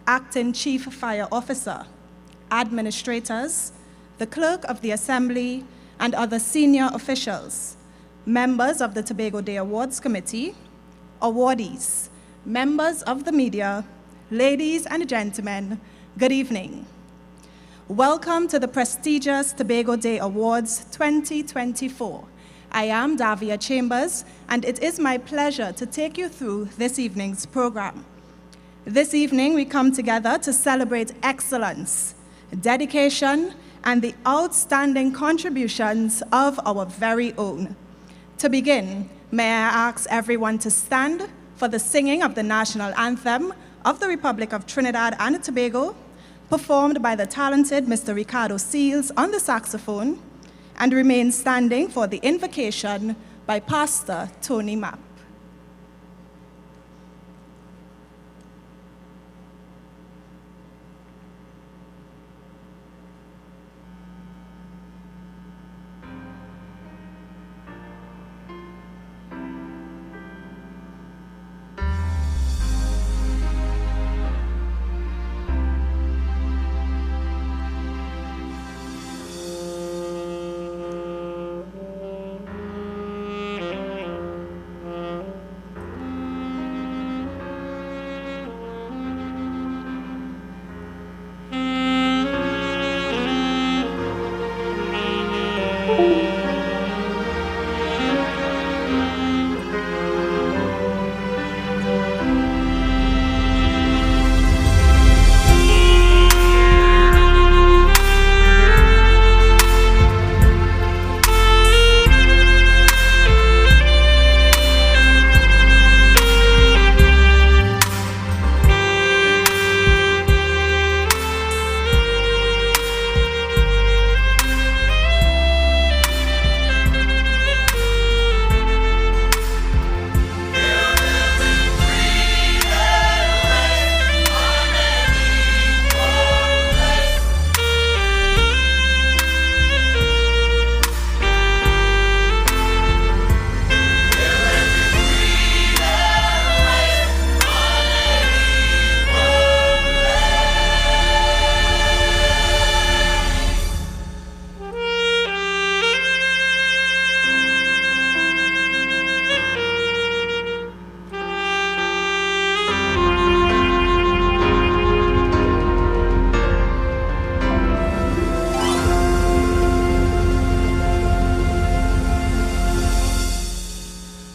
Acting Chief Fire Officer, administrators, the Clerk of the Assembly, and other senior officials, members of the Tobago Day Awards Committee, awardees, members of the media, ladies and gentlemen, good evening. Welcome to the prestigious Tobago Day Awards 2024. I am Davia Chambers, and it is my pleasure to take you through this evening's program. This evening, we come together to celebrate excellence, dedication, and the outstanding contributions of our very own. To begin, may I ask everyone to stand for the singing of the national anthem of the Republic of Trinidad and Tobago, performed by the talented Mr. Ricardo Seals on the saxophone, and remain standing for the invocation by Pastor Tony Mapp.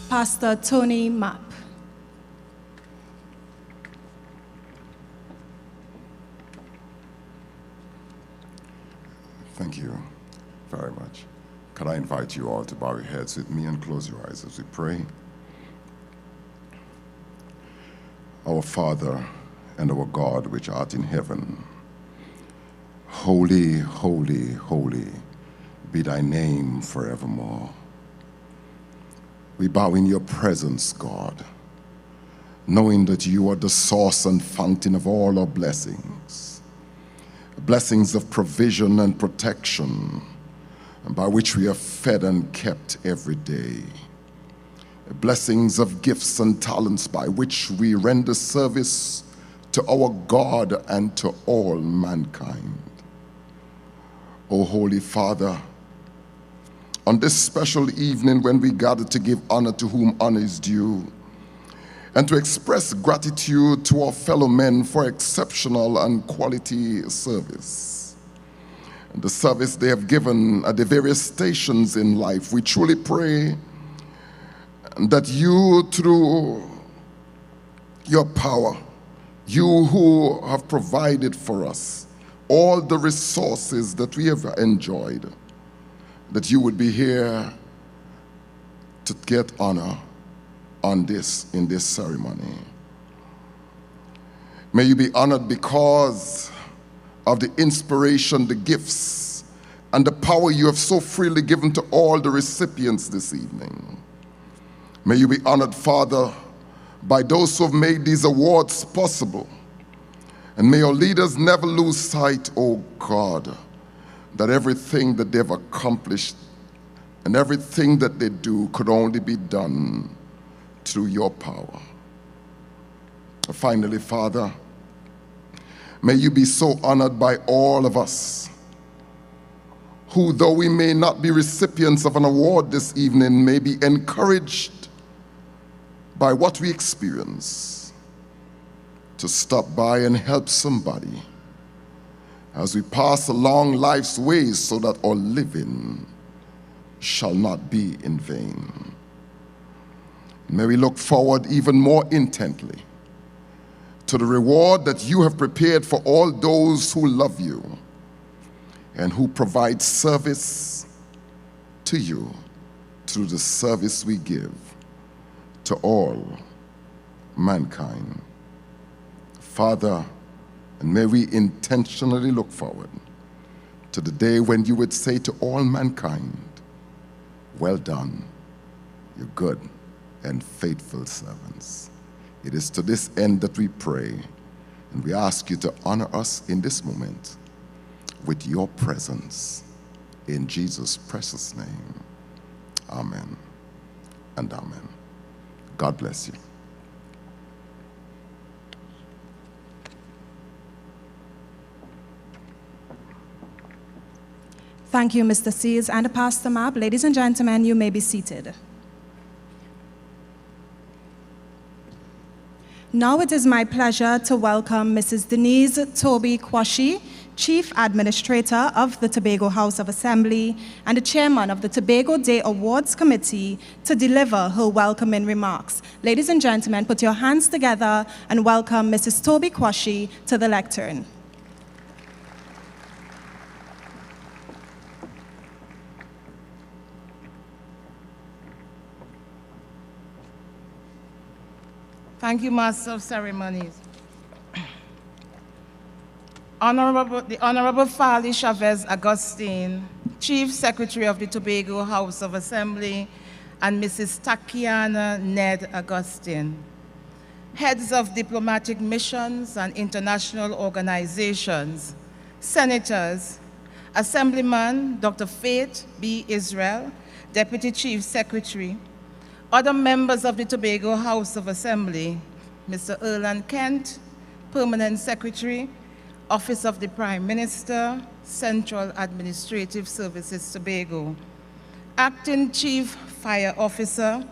Pastor Tony Mapp. Thank you very much. Could I invite you all to bow your heads with me and close your eyes as we pray? Our Father and our God, which art in heaven, holy, holy, holy be thy name forevermore. We bow in your presence, God, knowing that you are the source and fountain of all our blessings, blessings of provision and protection, by which we are fed and kept every day, blessings of gifts and talents by which we render service to our God and to all mankind. O Holy Father, on this special evening when we gather to give honor to whom honor is due, and to express gratitude to our fellow men for exceptional and quality service, and the service they have given at the various stations in life, we truly pray that you, through your power, you who have provided for us all the resources that we have enjoyed, that you would be here to get honor in this ceremony. May you be honored because of the inspiration, the gifts, and the power you have so freely given to all the recipients this evening. May you be honored, Father, by those who have made these awards possible. And may our leaders never lose sight, oh God, that everything that they've accomplished and everything that they do could only be done through your power. Finally, Father, May you be so honored by all of us, who, though we may not be recipients of an award this evening, may be encouraged by what we experience to stop by and help somebody as we pass along life's ways, so that our living shall not be in vain. May we look forward even more intently to the reward that you have prepared for all those who love you and who provide service to you through the service we give to all mankind. Father, and may we intentionally look forward to the day when you would say to all mankind, well done, you good and faithful servants. It is to this end that we pray, and we ask you to honor us in this moment with your presence. In Jesus' precious name, amen and amen. God bless you. Thank you, Mr. Sears and Pastor Mab. Ladies and gentlemen, you may be seated. Now it is my pleasure to welcome Mrs. Denise Toby Kwashi, Chief Administrator of the Tobago House of Assembly and the Chairman of the Tobago Day Awards Committee, to deliver her welcoming remarks. Ladies and gentlemen, put your hands together and welcome Mrs. Toby Kwashi to the lectern. Thank you, Master of Ceremonies. The Honorable Farley Chavez Agustin, Chief Secretary of the Tobago House of Assembly, and Mrs. Takiana Ned Agustin, heads of diplomatic missions and international organizations, senators, Assemblyman Dr. Faith B. Israel, Deputy Chief Secretary, other members of the Tobago House of Assembly, Mr. Erland Kent, Permanent Secretary, Office of the Prime Minister, Central Administrative Services Tobago, Acting Chief Fire Officer,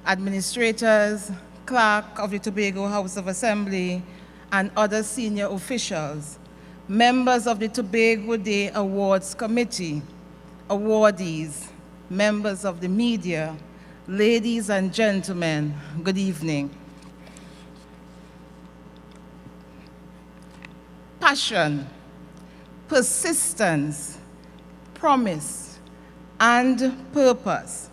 administrators, clerk of the Tobago House of Assembly, and other senior officials, members of the Tobago Day Awards Committee, awardees, members of the media, ladies and gentlemen, good evening. Passion, persistence, promise, and purpose.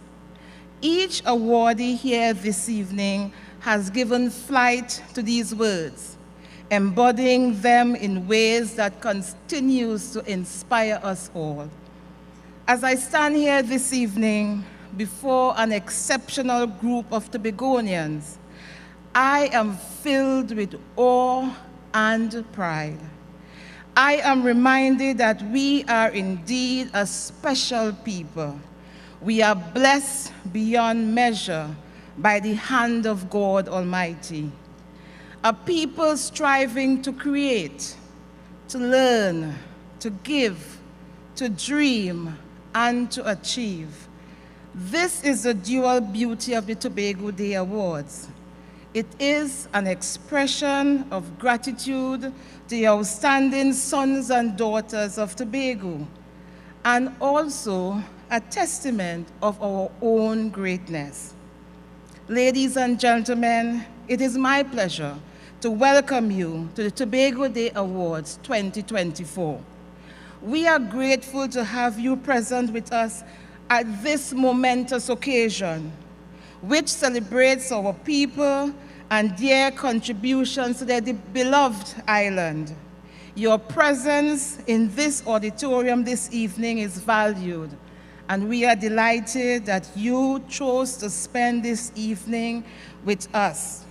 Each awardee here this evening has given flight to these words, embodying them in ways that continues to inspire us all. As I stand here this evening before an exceptional group of Tobagonians, I am filled with awe and pride. I am reminded that we are indeed a special people. We are blessed beyond measure by the hand of God Almighty. A people striving to create, to learn, to give, to dream, and to achieve. This is the dual beauty of the Tobago Day Awards. It is an expression of gratitude to the outstanding sons and daughters of Tobago, and also a testament of our own greatness. Ladies and gentlemen, it is my pleasure to welcome you to the Tobago Day Awards 2024. We are grateful to have you present with us at this momentous occasion, which celebrates our people and their contributions to their beloved island. Your presence in this auditorium this evening is valued, and we are delighted that you chose to spend this evening with us.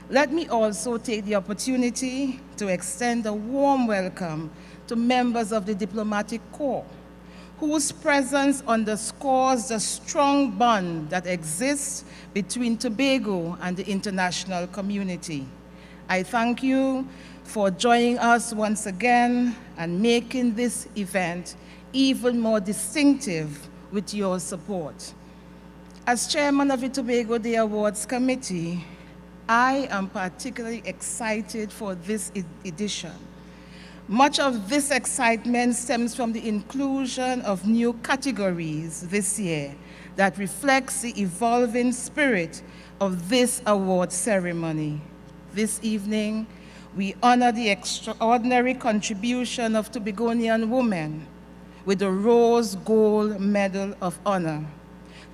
Let me also take the opportunity to extend a warm welcome to members of the Diplomatic Corps, whose presence underscores the strong bond that exists between Tobago and the international community. I thank you for joining us once again and making this event even more distinctive with your support. As chairman of the Tobago Day Awards Committee, I am particularly excited for this edition. Much of this excitement stems from the inclusion of new categories this year that reflects the evolving spirit of this award ceremony. This evening, we honor the extraordinary contribution of Tobagonian women with the Rose Gold Medal of Honor.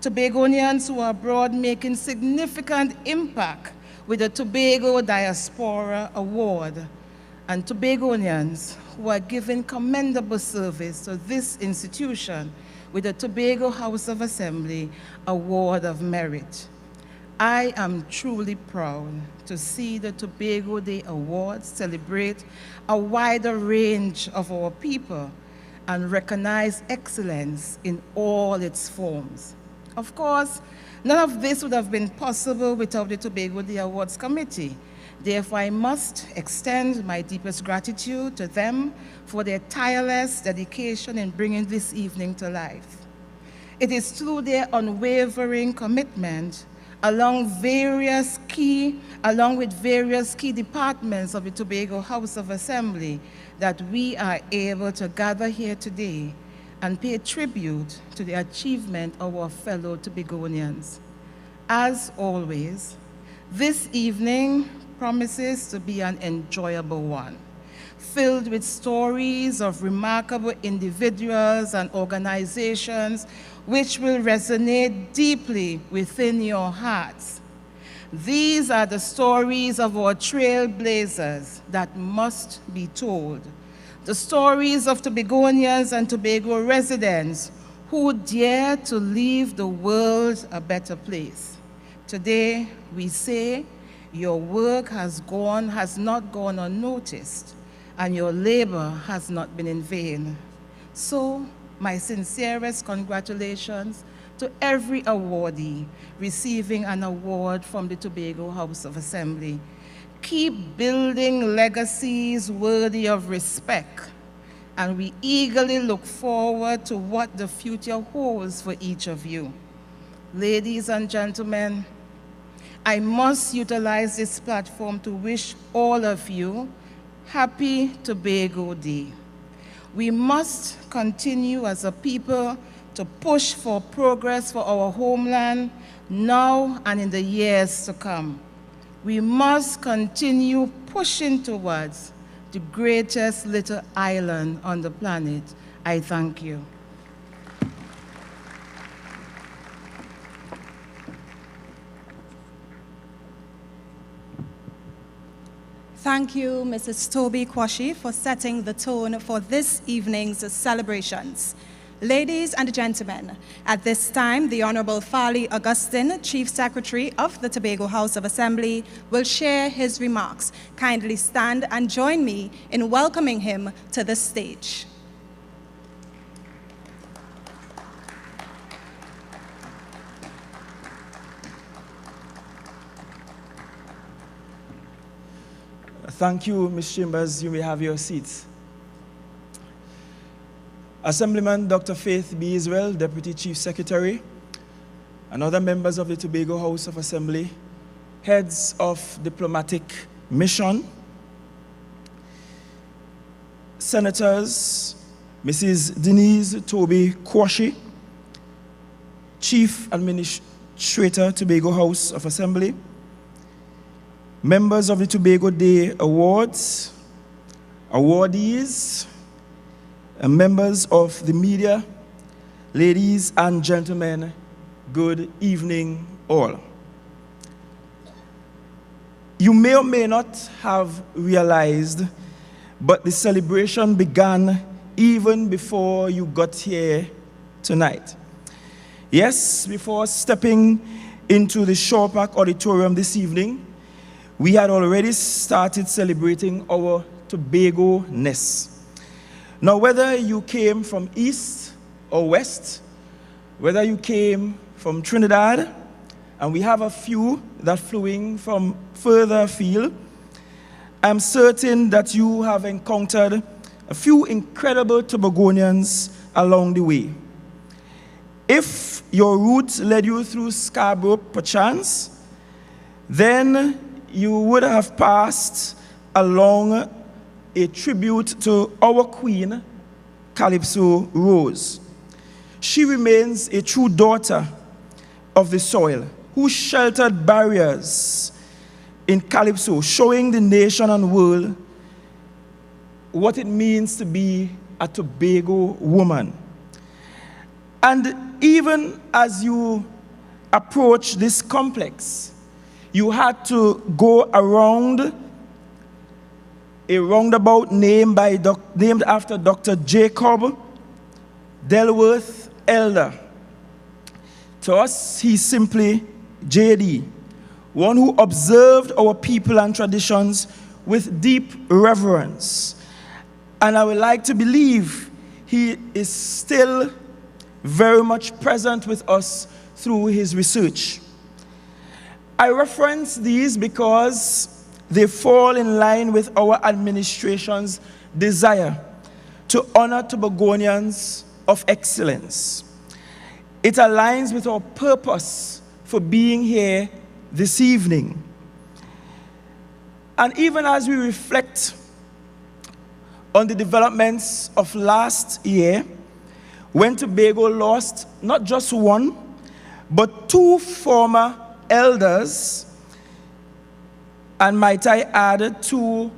Tobagonians who are abroad making significant impact with the Tobago Diaspora Award, and Tobagonians who are giving commendable service to this institution with the Tobago House of Assembly Award of Merit. I am truly proud to see the Tobago Day Awards celebrate a wider range of our people and recognize excellence in all its forms. Of course, none of this would have been possible without the Tobago Day Awards Committee. Therefore, I must extend my deepest gratitude to them for their tireless dedication in bringing this evening to life. It is through their unwavering commitment, along with various key departments of the Tobago House of Assembly, that we are able to gather here today and pay tribute to the achievement of our fellow Tobagonians. As always, this evening promises to be an enjoyable one, filled with stories of remarkable individuals and organizations which will resonate deeply within your hearts. These are the stories of our trailblazers that must be told, the stories of Tobagonians and Tobago residents who dare to leave the world a better place. Today, we say, your work has not gone unnoticed, and your labor has not been in vain. So, my sincerest congratulations to every awardee receiving an award from the Tobago House of Assembly. Keep building legacies worthy of respect, and we eagerly look forward to what the future holds for each of you. Ladies and gentlemen, I must utilize this platform to wish all of you happy Tobago Day. We must continue as a people to push for progress for our homeland now and in the years to come. We must continue pushing towards the greatest little island on the planet. I thank you. Thank you, Mrs. Toby Kwashi, for setting the tone for this evening's celebrations. Ladies and gentlemen, at this time, the Honorable Farley Augustine, Chief Secretary of the Tobago House of Assembly, will share his remarks. Kindly stand and join me in welcoming him to the stage. Thank you, Ms. Chambers. You may have your seats. Assemblyman Dr. Faith B. Israel, Deputy Chief Secretary, and other members of the Tobago House of Assembly, heads of diplomatic mission, Senators, Mrs. Denise Toby Kwashi, Chief Administrator, Tobago House of Assembly, members of the Tobago Day Awards, awardees, and members of the media, ladies and gentlemen, good evening all. You may or may not have realized, but the celebration began even before you got here tonight. Yes, before stepping into the Shore Park Auditorium this evening, we had already started celebrating our Tobago-ness. Now, whether you came from east or west, whether you came from Trinidad, and we have a few that flew in from further afield, I'm certain that you have encountered a few incredible Tobagonians along the way. If your route led you through Scarborough, perchance, then you would have passed along a tribute to our queen, Calypso Rose. She remains a true daughter of the soil, who sheltered barriers in Calypso, showing the nation and world what it means to be a Tobago woman. And even as you approach this complex, you had to go around a roundabout named after Dr. Jacob Delworth Elder. To us, he's simply JD, one who observed our people and traditions with deep reverence. And I would like to believe he is still very much present with us through his research. I reference these because they fall in line with our administration's desire to honor Tobagonians of excellence. It aligns with our purpose for being here this evening. And even as we reflect on the developments of last year, when Tobago lost not just one, but two former elders, and might I add, two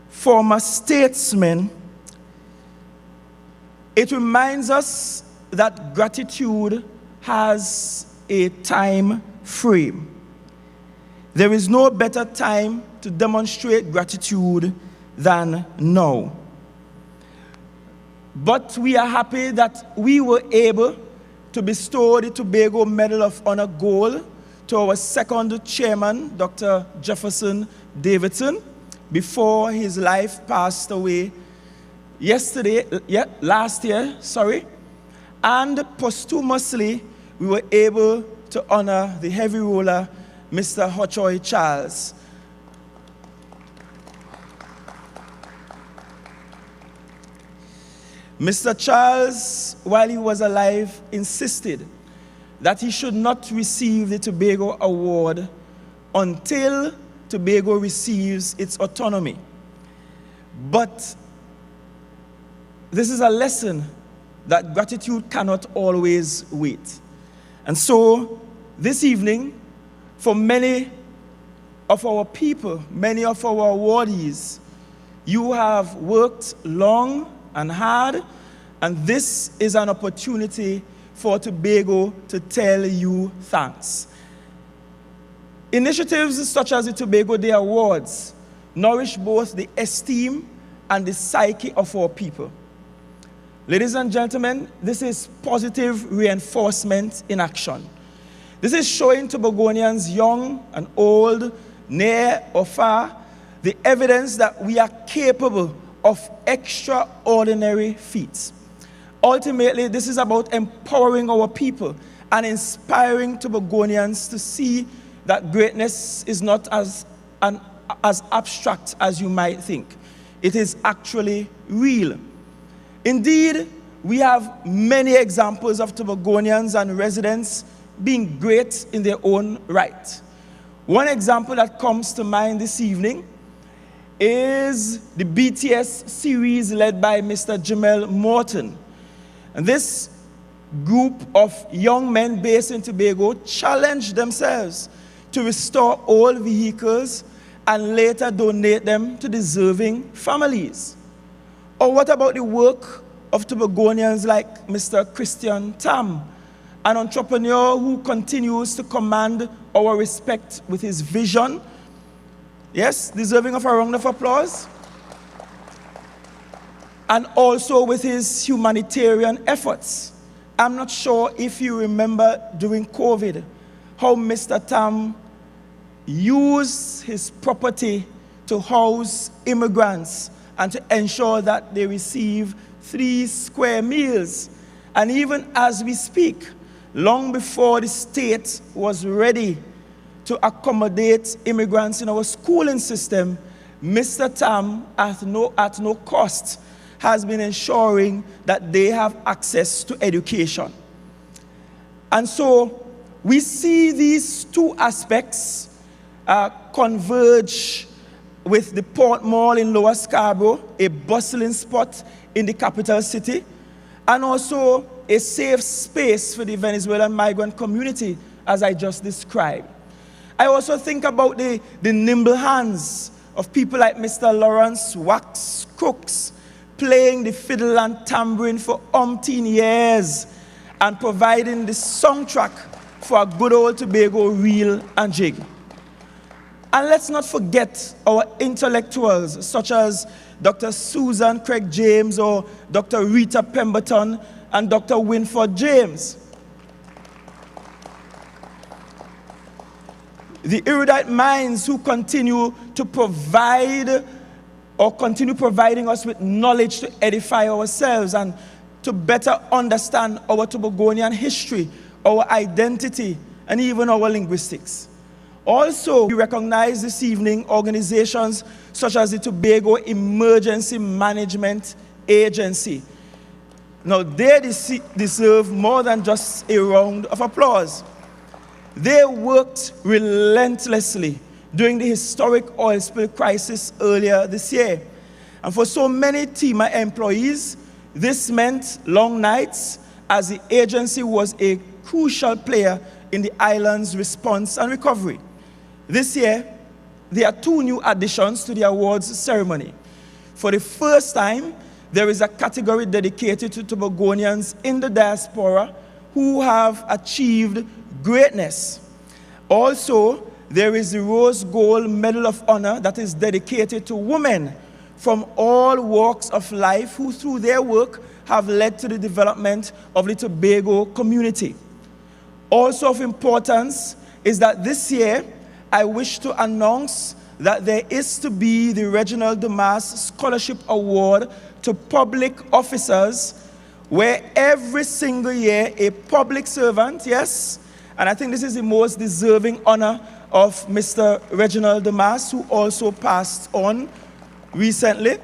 former statesmen, it reminds us that gratitude has a time frame. There is no better time to demonstrate gratitude than now. But we are happy that we were able to bestow the Tobago Medal of Honor Gold to our second chairman, Dr. Jefferson Davidson, before his life passed away last year. And posthumously, we were able to honor the heavy roller, Mr. Hochoy Charles. Mr. Charles, while he was alive, insisted that he should not receive the Tobago Award until Tobago receives its autonomy. But this is a lesson that gratitude cannot always wait. And so, this evening, for many of our people, many of our awardees, you have worked long and hard, and this is an opportunity for Tobago to tell you thanks. Initiatives such as the Tobago Day Awards nourish both the esteem and the psyche of our people. Ladies and gentlemen, this is positive reinforcement in action. This is showing Tobagonians, young and old, near or far, the evidence that we are capable of extraordinary feats. Ultimately, this is about empowering our people and inspiring Tobagonians to see that greatness is not as abstract as you might think. It is actually real. Indeed, we have many examples of Tobagonians and residents being great in their own right. One example that comes to mind this evening is the BTS series led by Mr. Jamel Morton. And this group of young men based in Tobago challenged themselves to restore old vehicles and later donate them to deserving families. Or what about the work of Tobagonians like Mr. Christian Tam, an entrepreneur who continues to command our respect with his vision? Yes, deserving of a round of applause. And also with his humanitarian efforts. I'm not sure if you remember during COVID how Mr. Tam used his property to house immigrants and to ensure that they receive 3 square meals. And even as we speak, long before the state was ready to accommodate immigrants in our schooling system, Mr. Tam, at no cost, has been ensuring that they have access to education. And so we see these two aspects converge with the Port Mall in Lower Scarborough, a bustling spot in the capital city, and also a safe space for the Venezuelan migrant community, as I just described. I also think about the nimble hands of people like Mr. Lawrence Wax Crooks, playing the fiddle and tambourine for umpteen years and providing the soundtrack for a good old Tobago reel and jig. And let's not forget our intellectuals, such as Dr. Susan Craig James or Dr. Rita Pemberton and Dr. Winford James. The erudite minds who continue providing us with knowledge to edify ourselves and to better understand our Tobagonian history, our identity, and even our linguistics. Also, we recognize this evening organizations such as the Tobago Emergency Management Agency. Now, they deserve more than just a round of applause. They worked relentlessly during the historic oil spill crisis earlier this year. And for so many TEMA employees, this meant long nights, as the agency was a crucial player in the island's response and recovery. This year, there are two new additions to the awards ceremony. For the first time, there is a category dedicated to Tobagonians in the diaspora who have achieved greatness. Also, there is the Rose Gold Medal of Honor that is dedicated to women from all walks of life who, through their work, have led to the development of the Tobago community. Also of importance is that this year, I wish to announce that there is to be the Reginald Dumas Scholarship Award to public officers, where every single year a public servant, yes, and I think this is the most deserving honor of Mr. Reginald Dumas, who also passed on recently.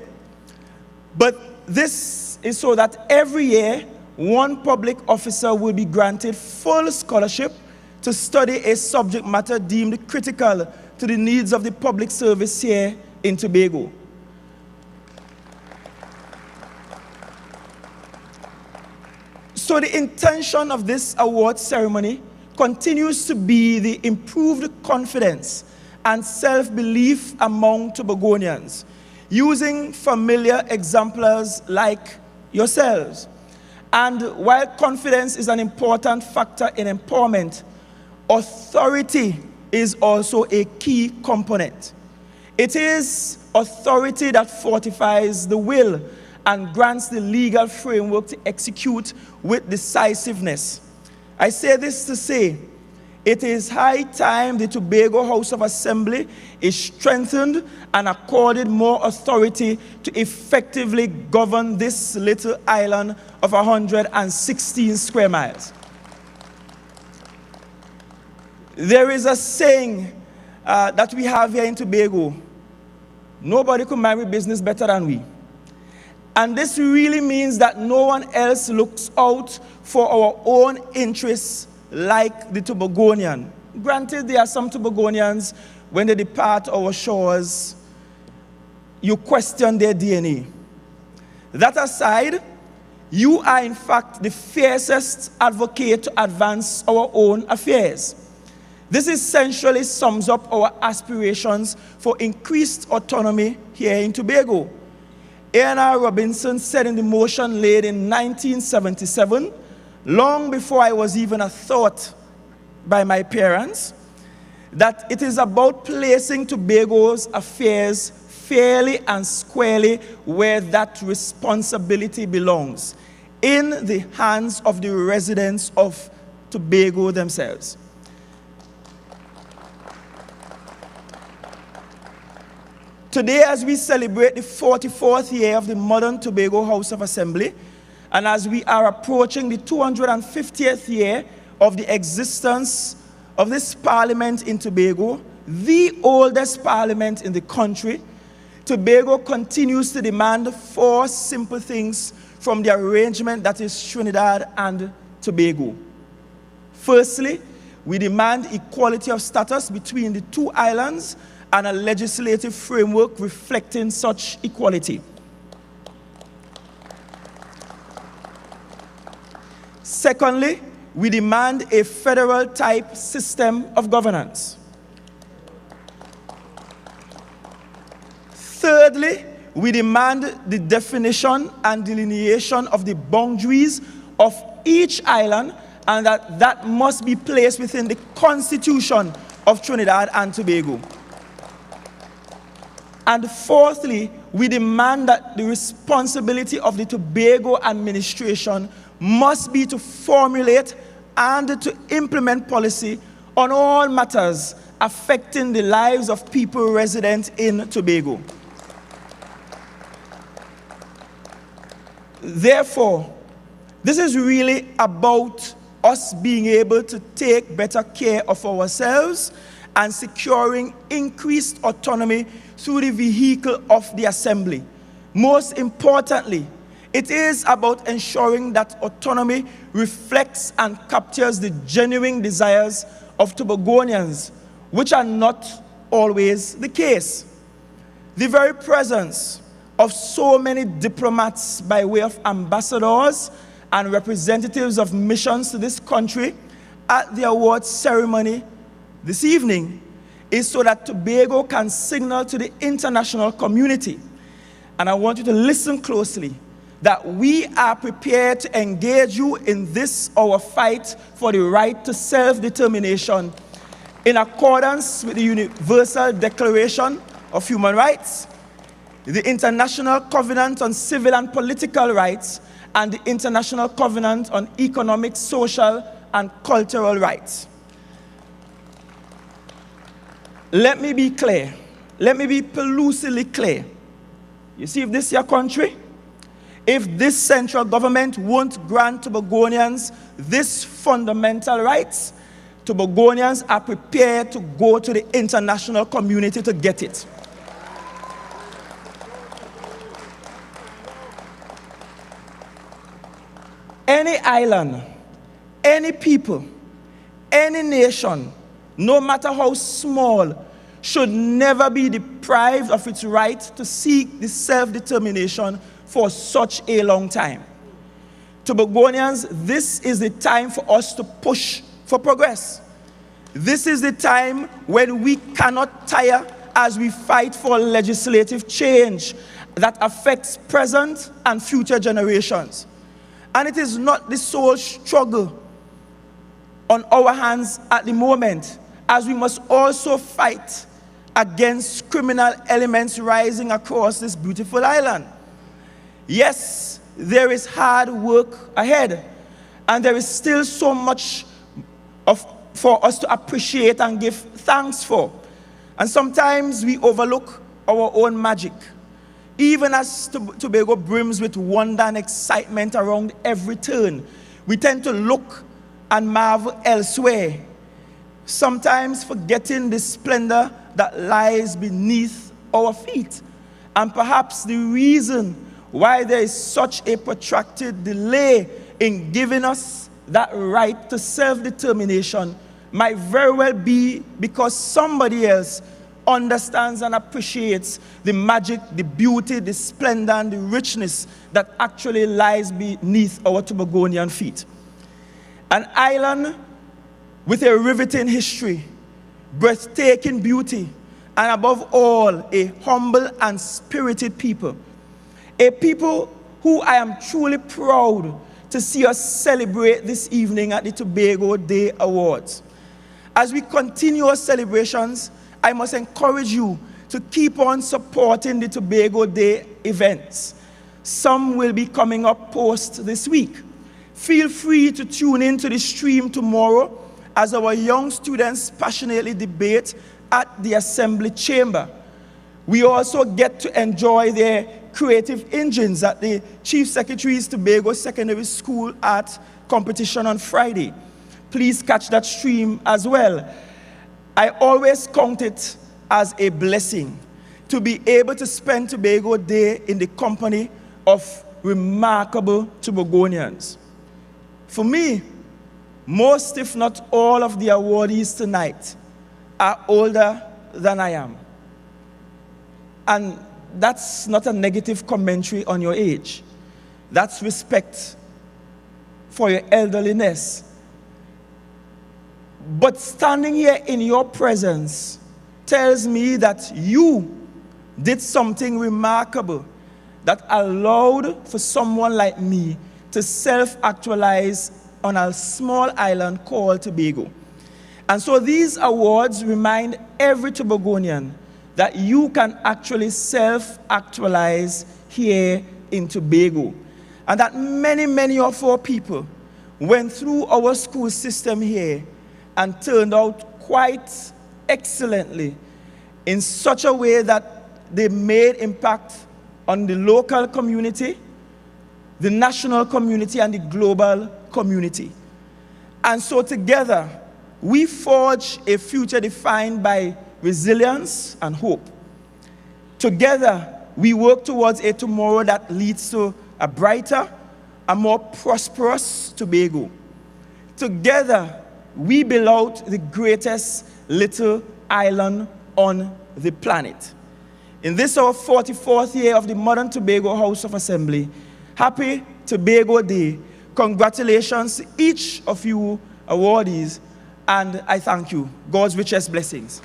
But this is so that every year, one public officer will be granted full scholarship to study a subject matter deemed critical to the needs of the public service here in Tobago. So the intention of this award ceremony continues to be the improved confidence and self-belief among Tobagonians, using familiar exemplars like yourselves. And while confidence is an important factor in empowerment, authority is also a key component. It is authority that fortifies the will and grants the legal framework to execute with decisiveness. I say this to say, it is high time the Tobago House of Assembly is strengthened and accorded more authority to effectively govern this little island of 116 square miles. There is a saying that we have here in Tobago: nobody could marry business better than we. And this really means that no one else looks out for our own interests like the Tobagonian. Granted, there are some Tobagonians, when they depart our shores, you question their DNA. That aside, you are in fact the fiercest advocate to advance our own affairs. This essentially sums up our aspirations for increased autonomy here in Tobago. A.N.R. Robinson said in the motion laid in 1977, long before I was even a thought by my parents, that it is about placing Tobago's affairs fairly and squarely where that responsibility belongs, in the hands of the residents of Tobago themselves. Today, as we celebrate the 44th year of the modern Tobago House of Assembly, and as we are approaching the 250th year of the existence of this parliament in Tobago, the oldest parliament in the country, Tobago continues to demand 4 simple things from the arrangement that is Trinidad and Tobago. Firstly, we demand equality of status between the 2 islands and a legislative framework reflecting such equality. Secondly, we demand a federal-type system of governance. Thirdly, we demand the definition and delineation of the boundaries of each island, and that must be placed within the Constitution of Trinidad and Tobago. And fourthly, we demand that the responsibility of the Tobago administration must be to formulate and to implement policy on all matters affecting the lives of people resident in Tobago. Therefore, this is really about us being able to take better care of ourselves and securing increased autonomy through the vehicle of the Assembly. Most importantly, it is about ensuring that autonomy reflects and captures the genuine desires of Tobagonians, which are not always the case. The very presence of so many diplomats by way of ambassadors and representatives of missions to this country at the awards ceremony this evening is so that Tobago can signal to the international community, and I want you to listen closely, that we are prepared to engage you in this, our fight for the right to self-determination in accordance with the Universal Declaration of Human Rights, the International Covenant on Civil and Political Rights, and the International Covenant on Economic, Social, and Cultural Rights. Let me be clear. Let me be pellucidly clear. You see, if this is your country, if this central government won't grant Tobagonians this fundamental rights, Tobagonians are prepared to go to the international community to get it. Any island, any people, any nation, no matter how small, should never be deprived of its right to seek the self-determination for such a long time. Tobagonians, this is the time for us to push for progress. This is the time when we cannot tire as we fight for legislative change that affects present and future generations. And it is not the sole struggle on our hands at the moment, as we must also fight against criminal elements rising across this beautiful island. Yes, there is hard work ahead, and there is still so much for us to appreciate and give thanks for. And sometimes we overlook our own magic. Even as Tobago brims with wonder and excitement around every turn, we tend to look and marvel elsewhere, sometimes forgetting the splendor that lies beneath our feet. And perhaps the reason why there is such a protracted delay in giving us that right to self-determination might very well be because somebody else understands and appreciates the magic, the beauty, the splendor, and the richness that actually lies beneath our Tobagonian feet. An island with a riveting history, breathtaking beauty, and above all, a humble and spirited people. A people who I am truly proud to see us celebrate this evening at the Tobago Day Awards. As we continue our celebrations, I must encourage you to keep on supporting the Tobago Day events. Some will be coming up post this week. Feel free to tune in to the stream tomorrow as our young students passionately debate at the Assembly Chamber. We also get to enjoy their creative engines at the Chief Secretary's Tobago Secondary School Art Competition on Friday. Please catch that stream as well. I always count it as a blessing to to be able to spend Tobago Day in the company of remarkable Tobagonians. For me, most, if not all, of the awardees tonight are older than I am. And that's not a negative commentary on your age. That's respect for your elderliness. But standing here in your presence tells me that you did something remarkable that allowed for someone like me to self-actualize on a small island called Tobago. And so these awards remind every Tobagonian that you can actually self-actualize here in Tobago. And that many, many of our people went through our school system here and turned out quite excellently in such a way that they made impact on the local community, the national community, and the global community. And so together, we forge a future defined by resilience and hope. Together, we work towards a tomorrow that leads to a brighter, a more prosperous Tobago. Together, we build out the greatest little island on the planet. In this our 44th year of the modern Tobago House of Assembly, happy Tobago Day. Congratulations to each of you awardees, and I thank you. God's richest blessings.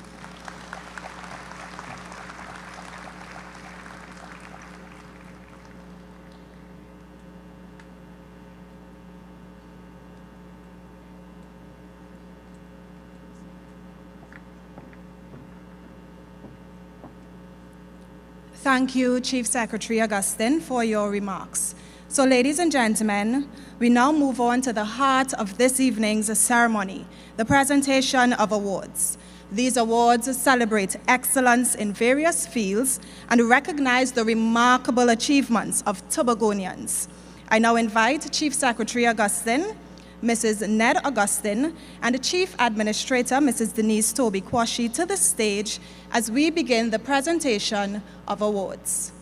Thank you, Chief Secretary Augustine, for your remarks. So, ladies and gentlemen, we now move on to the heart of this evening's ceremony, the presentation of awards. These awards celebrate excellence in various fields and recognize the remarkable achievements of Tobagonians. I now invite Chief Secretary Augustine, Mrs. Ned Augustine, and the Chief Administrator, Mrs. Denise Toby Kwashi, to the stage as we begin the presentation of awards.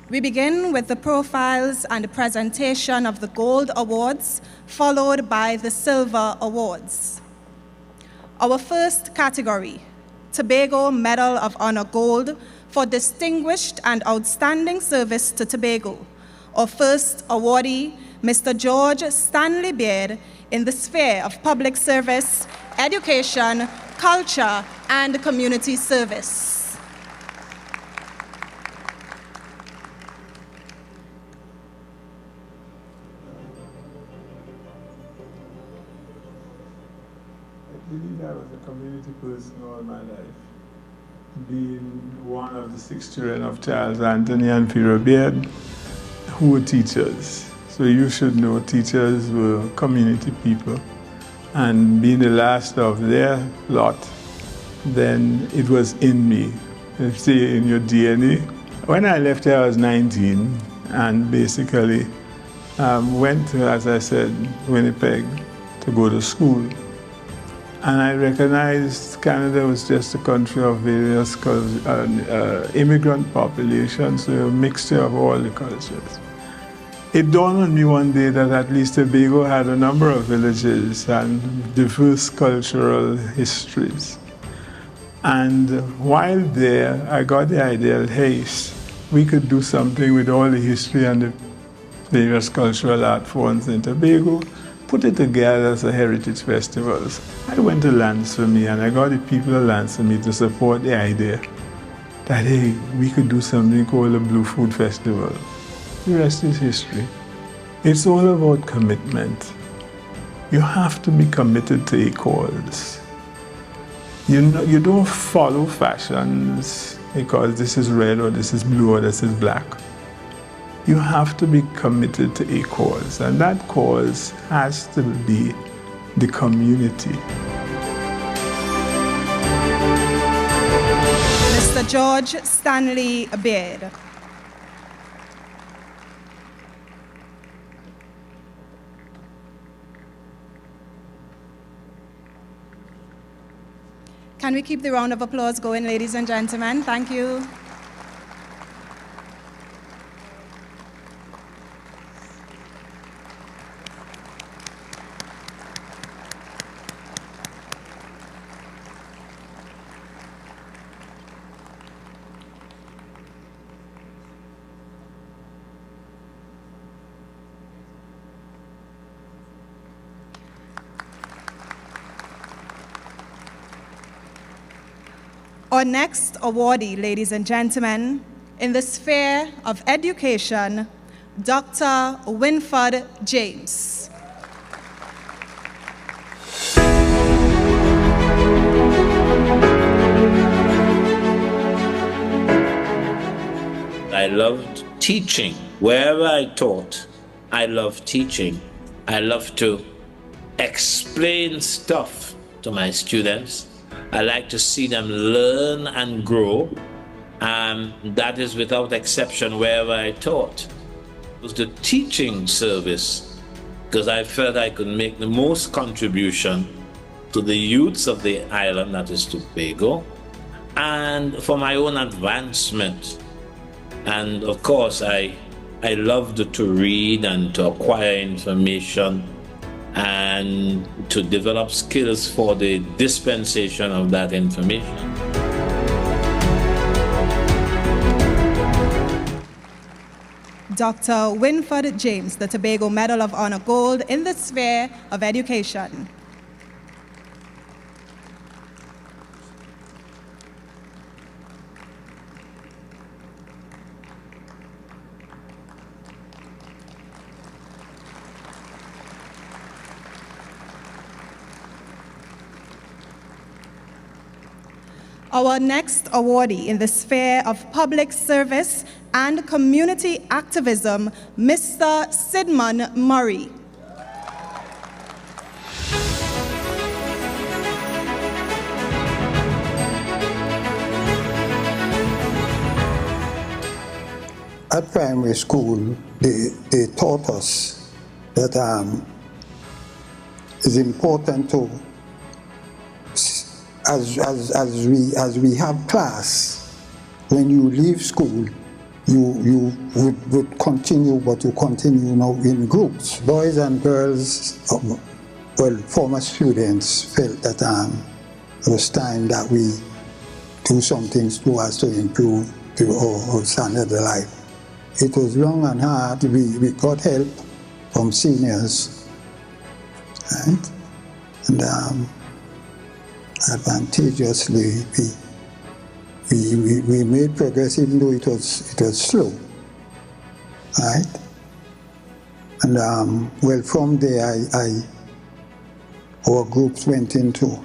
We begin with the profiles and the presentation of the Gold Awards, followed by the Silver Awards. Our first category, Tobago Medal of Honor Gold for distinguished and outstanding service to Tobago. Our first awardee, Mr. George Stanley Beard, in the sphere of public service, education, culture, and community service. I believe I was a community person all my life, being one of the 6 children of Charles Anthony and Pharaoh Beard, who were teachers. So you should know teachers were community people, and being the last of their lot, then it was in me, say in your DNA. When I left here, I was 19, and basically went to, as I said, Winnipeg to go to school. And I recognized Canada was just a country of various immigrant populations, so a mixture of all the cultures. It dawned on me one day that at least Tobago had a number of villages and diverse cultural histories. And while there, I got the idea that, hey, we could do something with all the history and the various cultural art forms in Tobago, put it together as a heritage festival. I went to Lansome and I got the people of Lansome to support the idea that, hey, we could do something called a Blue Food Festival. The rest is history. It's all about commitment. You have to be committed to a cause. You don't follow fashions because this is red or this is blue or this is black. You have to be committed to a cause, and that cause has to be the community. Mr. George Stanley Beard. Can we keep the round of applause going, ladies and gentlemen? Thank you. Our next awardee, ladies and gentlemen, in the sphere of education, Dr. Winford James. I loved teaching. Wherever I taught, I loved teaching. I loved to explain stuff to my students. I like to see them learn and grow. That is without exception wherever I taught. It was the teaching service because I felt I could make the most contribution to the youths of the island, that is Tobago, and for my own advancement. And of course, I loved to read and to acquire information and to develop skills for the dispensation of that information. Dr. Winford James, the Tobago Medal of Honor Gold in the sphere of education. Our next awardee in the sphere of public service and community activism, Mr. Sidman Murray. At primary school, they taught us that it's important to, as we have class, when you leave school, you would continue, but you continue now in groups. Boys and girls, well, former students felt that it was time that we do some things to us to improve our standard of life. It was long and hard. We got help from seniors, right? And advantageously, we made progress, even though it was slow, right? And well, from there, our groups went into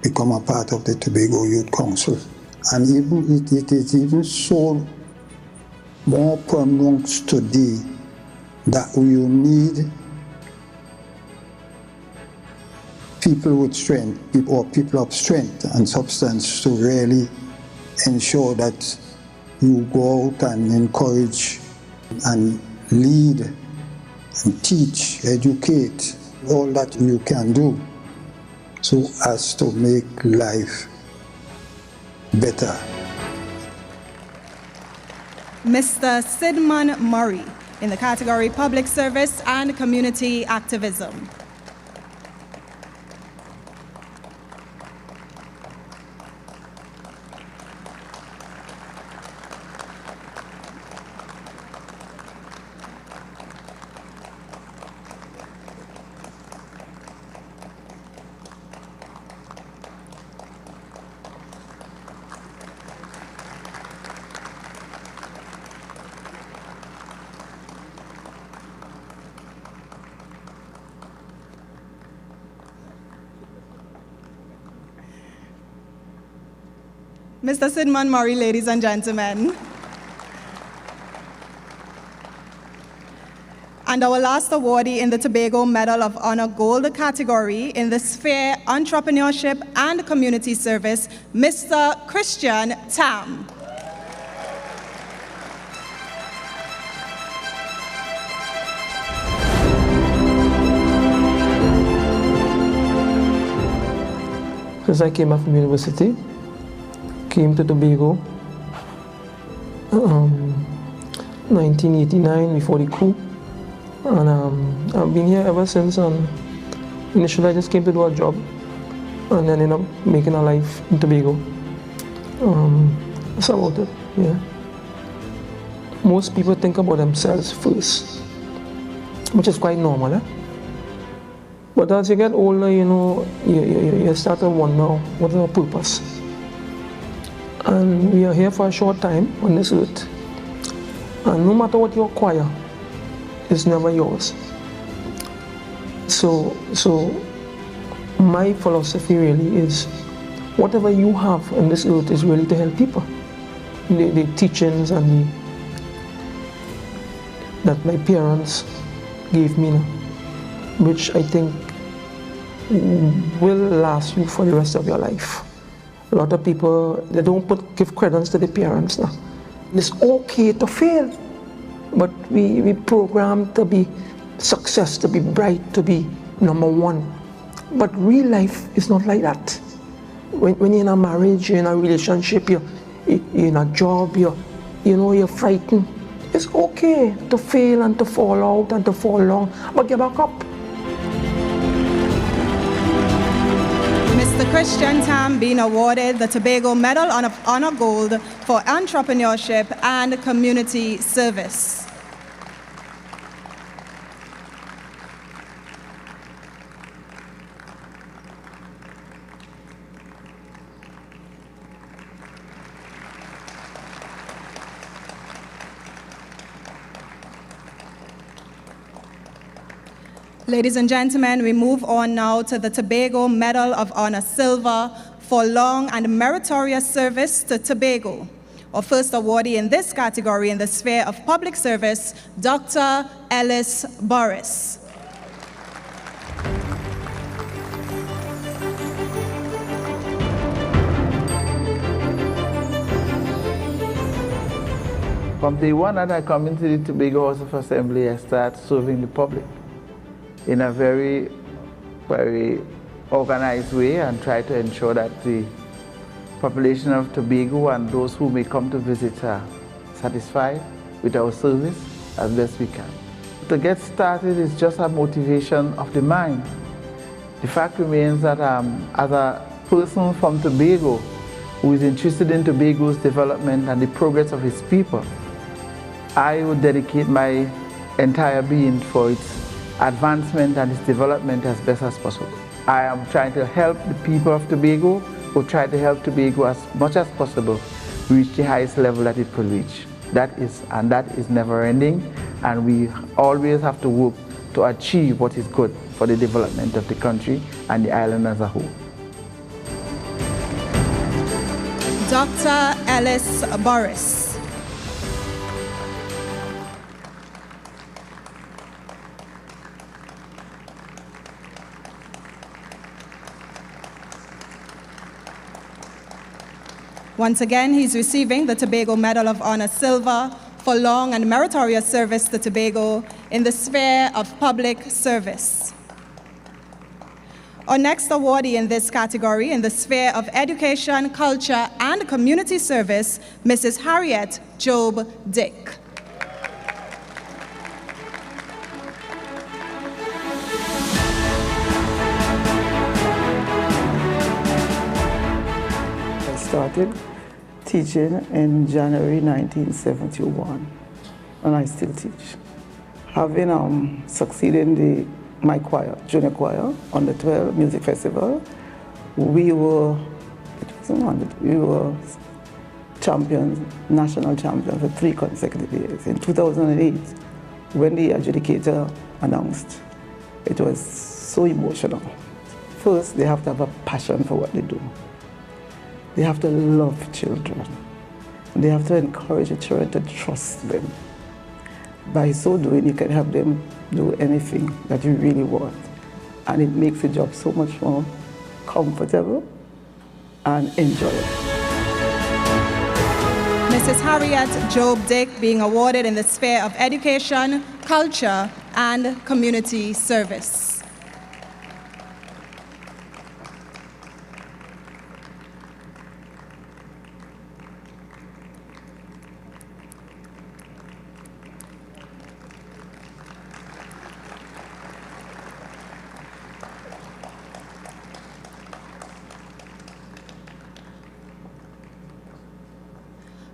become a part of the Tobago Youth Council, and even it is even so more pronounced today that we need people with strength, people of strength and substance to really ensure that you go out and encourage and lead and teach, educate, all that you can do so as to make life better. Mr. Sidman Murray in the category Public Service and Community Activism. Mr. Sidman Murray, ladies and gentlemen. And our last awardee in the Tobago Medal of Honor Gold category in the sphere Entrepreneurship and Community Service, Mr. Christian Tam. since I came back from university. Came to Tobago 1989 before the coup, and I've been here ever since. Initially I just came to do a job and then ended up making a life in Tobago. That's about it, yeah. Most people think about themselves first, which is quite normal, eh? But as you get older, you know, you start to wonder, what is our purpose? And we are here for a short time on this earth. And no matter what you acquire, it's never yours. So my philosophy really is, whatever you have on this earth is really to help people. The teachings and that my parents gave me, which I think will last you for the rest of your life. A lot of people, they don't give credence to the parents now. It's okay to fail, but we programmed to be success, to be bright, to be number one. But real life is not like that. When you're in a marriage, you're in a relationship, you're in a job, you're frightened. It's okay to fail and to fall out and to fall long, but get back up. Mr. Christian Tam being awarded the Tobago Medal of Honor Gold for entrepreneurship and community service. Ladies and gentlemen, we move on now to the Tobago Medal of Honor Silver for long and meritorious service to Tobago. Our first awardee in this category in the sphere of public service, Dr. Ellis Boris. From day one that I come into the Tobago House of Assembly, I start serving the public in a very, very organized way and try to ensure that the population of Tobago and those who may come to visit are satisfied with our service as best we can. To get started is just a motivation of the mind. The fact remains that as a person from Tobago who is interested in Tobago's development and the progress of its people, I would dedicate my entire being for its advancement and its development as best as possible. I am trying to help the people of Tobago, who try to help Tobago as much as possible reach the highest level that it could reach. That is never ending, and we always have to work to achieve what is good for the development of the country and the island as a whole. Dr. Ellis Boris. Once again, he's receiving the Tobago Medal of Honor Silver for long and meritorious service to Tobago in the sphere of public service. Our next awardee in this category in the sphere of education, culture, and community service, Mrs. Harriet Job Dick. I started teaching in January 1971, and I still teach. Having succeeded in my choir, junior choir, on the 12 Music Festival, we were champions, national champions for 3 consecutive years. In 2008, when the adjudicator announced, it was so emotional. First, they have to have a passion for what they do. They have to love children. They have to encourage the children to trust them. By so doing, you can help them do anything that you really want. And it makes the job so much more comfortable and enjoyable. Mrs. Harriet Job Dick being awarded in the sphere of education, culture, and community service.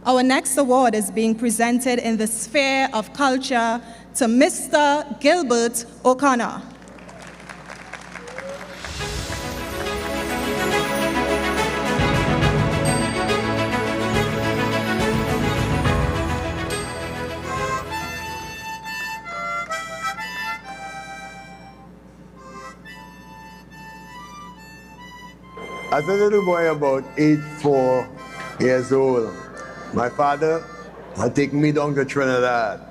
Our next award is being presented in the sphere of culture to Mr. Gilbert O'Connor. As a little boy about 4 years old, my father had taken me down to Trinidad.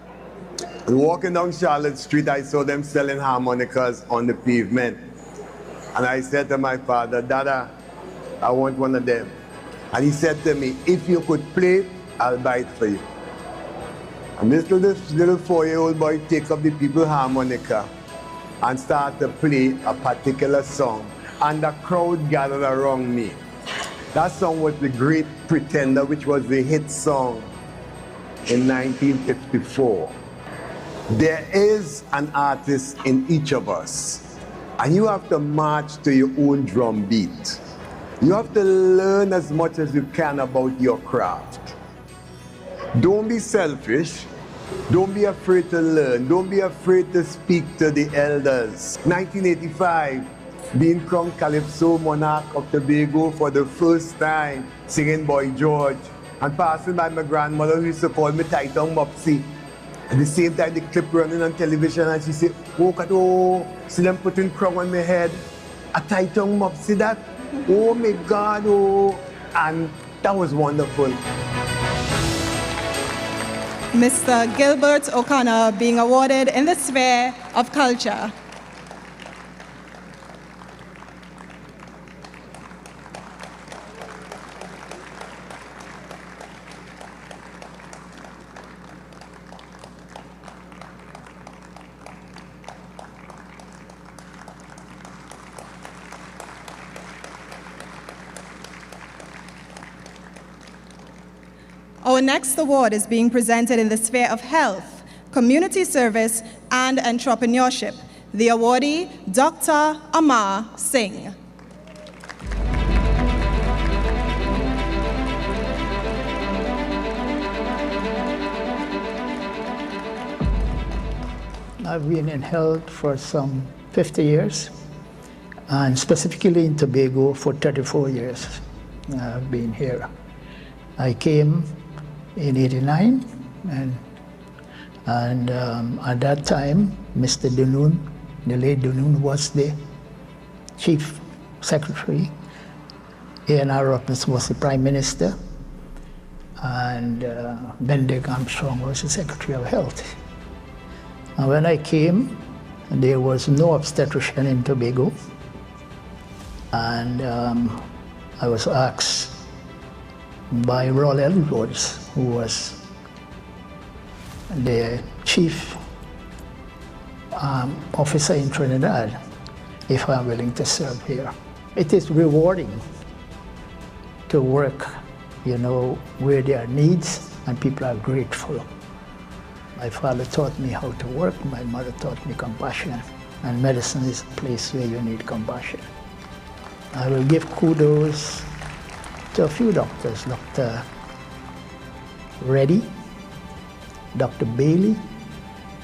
And walking down Charlotte Street, I saw them selling harmonicas on the pavement. And I said to my father, Dada, I want one of them. And he said to me, if you could play, I'll buy it for you. And this little 4-year-old boy take up the people's harmonica and start to play a particular song. And the crowd gathered around me. That song was The Great Pretender, which was the hit song in 1954. There is an artist in each of us, and you have to march to your own drum beat. You have to learn as much as you can about your craft. Don't be selfish. Don't be afraid to learn. Don't be afraid to speak to the elders. 1985, being crowned Calypso Monarch of Tobago for the first time, singing Boy George, and passing by my grandmother who used to call me Titan Mopsy. At the same time, the clip running on television, and she said, oh, Kato, see them putting crown on my head. A Titan Mopsy that? Oh my God, oh. And that was wonderful. Mr. Gilbert O'Connor being awarded in the sphere of culture. Our next award is being presented in the sphere of health, community service, and entrepreneurship. The awardee, Dr. Amar Singh. I've been in health for some 50 years, and specifically in Tobago for 34 years. I've been here. I came in '89, and at that time, Mr. Dunoon, the late Dunoon, was the chief secretary. A.N.R. Robinson was the prime minister, and Benedict Armstrong was the secretary of health. And when I came, there was no obstetrician in Tobago, and I was asked by Roll Edwards, who was the chief officer in Trinidad, if I'm willing to serve here. It is rewarding to work, you know, where there are needs and people are grateful. My father taught me how to work, my mother taught me compassion, and medicine is a place where you need compassion. I will give kudos to a few doctors, Dr. Reddy, Dr. Bailey,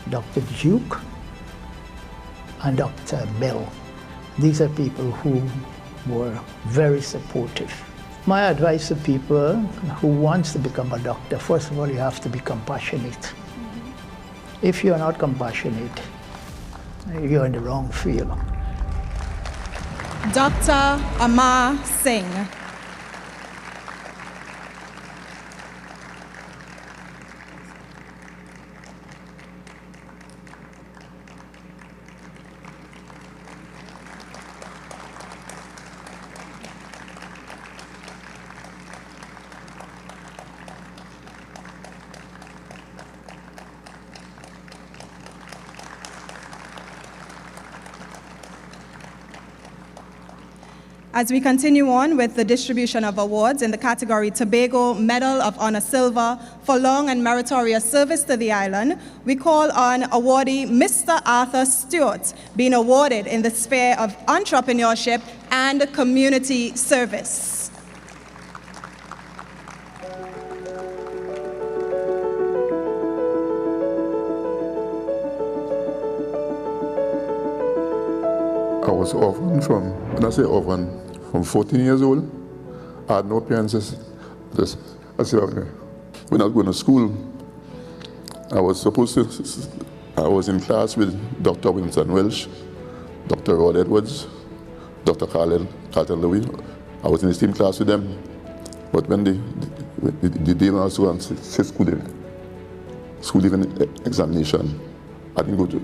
Dr. Duke, and Dr. Bell. These are people who were very supportive. My advice to people who wants to become a doctor, first of all, you have to be compassionate. If you're not compassionate, you're in the wrong field. Dr. Amar Singh. As we continue on with the distribution of awards in the category Tobago Medal of Honor Silver for long and meritorious service to the island, we call on awardee Mr. Arthur Stewart, being awarded in the sphere of entrepreneurship and community service. was orphaned from, when I say orphaned, from 14 years old. I had no parents. I said, when I was going to school, I was in class with Dr. Winston Welsh, Dr. Rod Edwards, Dr. Carlton Louis. I was in the same class with them. But when the day when I was going to say school leaving examination, I didn't go to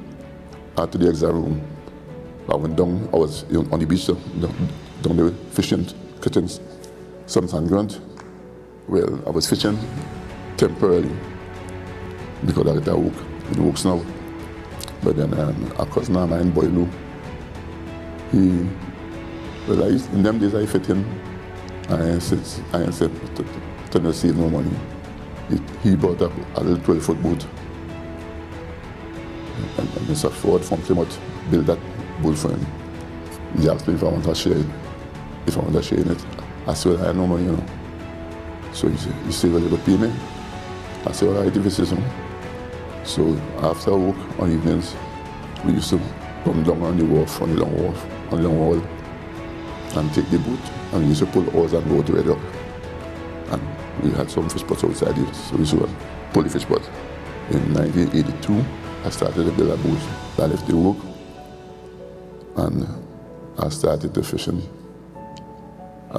the exam room. I went down, I was on the beach down there fishing, catching some sand grunt. Well, I was fishing temporarily because I got a hook. It works now. But then a cousin of mine, Boy Lou, in them days I fit in. I said to not save no money. He bought a little 12-foot boat. And Mr. Ford from Plymouth built that boat for him. He asked me if I want to share it. If I want to share in it. I said, I had no money, you know. So he said, well, you pay me. I said, all right, if it's so. So after work on evenings, we used to come down on the wharf, on the long wall, and take the boat. And we used to pull oars and go to Red Rock. And we had some fish pots outside here, so we used to pull the fish pot. In 1982, I started to build a boat. I left the work, and I started to fishing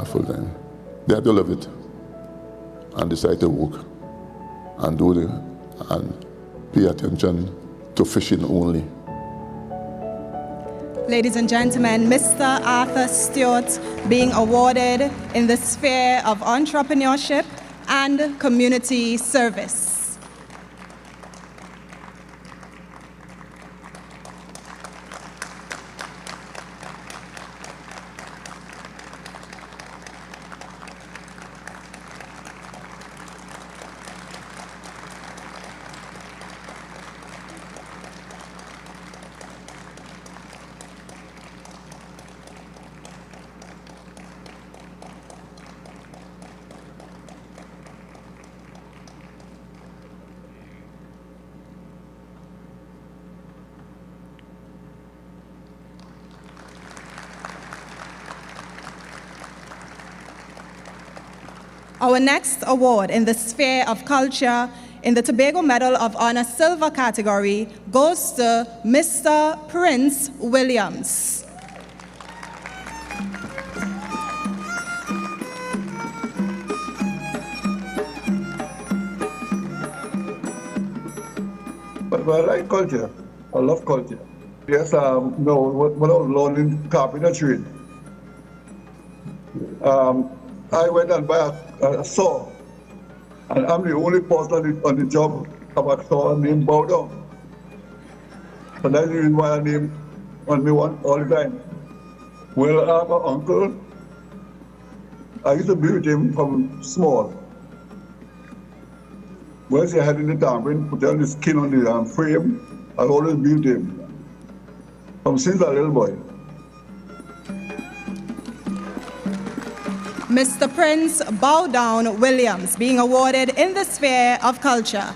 full time. They had to love it, and decided to work and and pay attention to fishing only. Ladies and gentlemen, Mr. Arthur Stewart being awarded in the sphere of entrepreneurship and community service. Our next award in the sphere of culture in the Tobago Medal of Honor Silver category goes to Mr. Prince Williams. But I like culture. I love culture. Yes, no, when I was learning carpenter trade, I went and buy a saw, and I'm the only person on the job of a saw named Bow. So that's the reason why I name on me one all the time. Well, I have an uncle. I used to be with him from small. Once he had in the tampering, put on the skin on the frame, I always be with him. From since a little boy. Mr. Prince Bowdown Williams being awarded in the sphere of culture.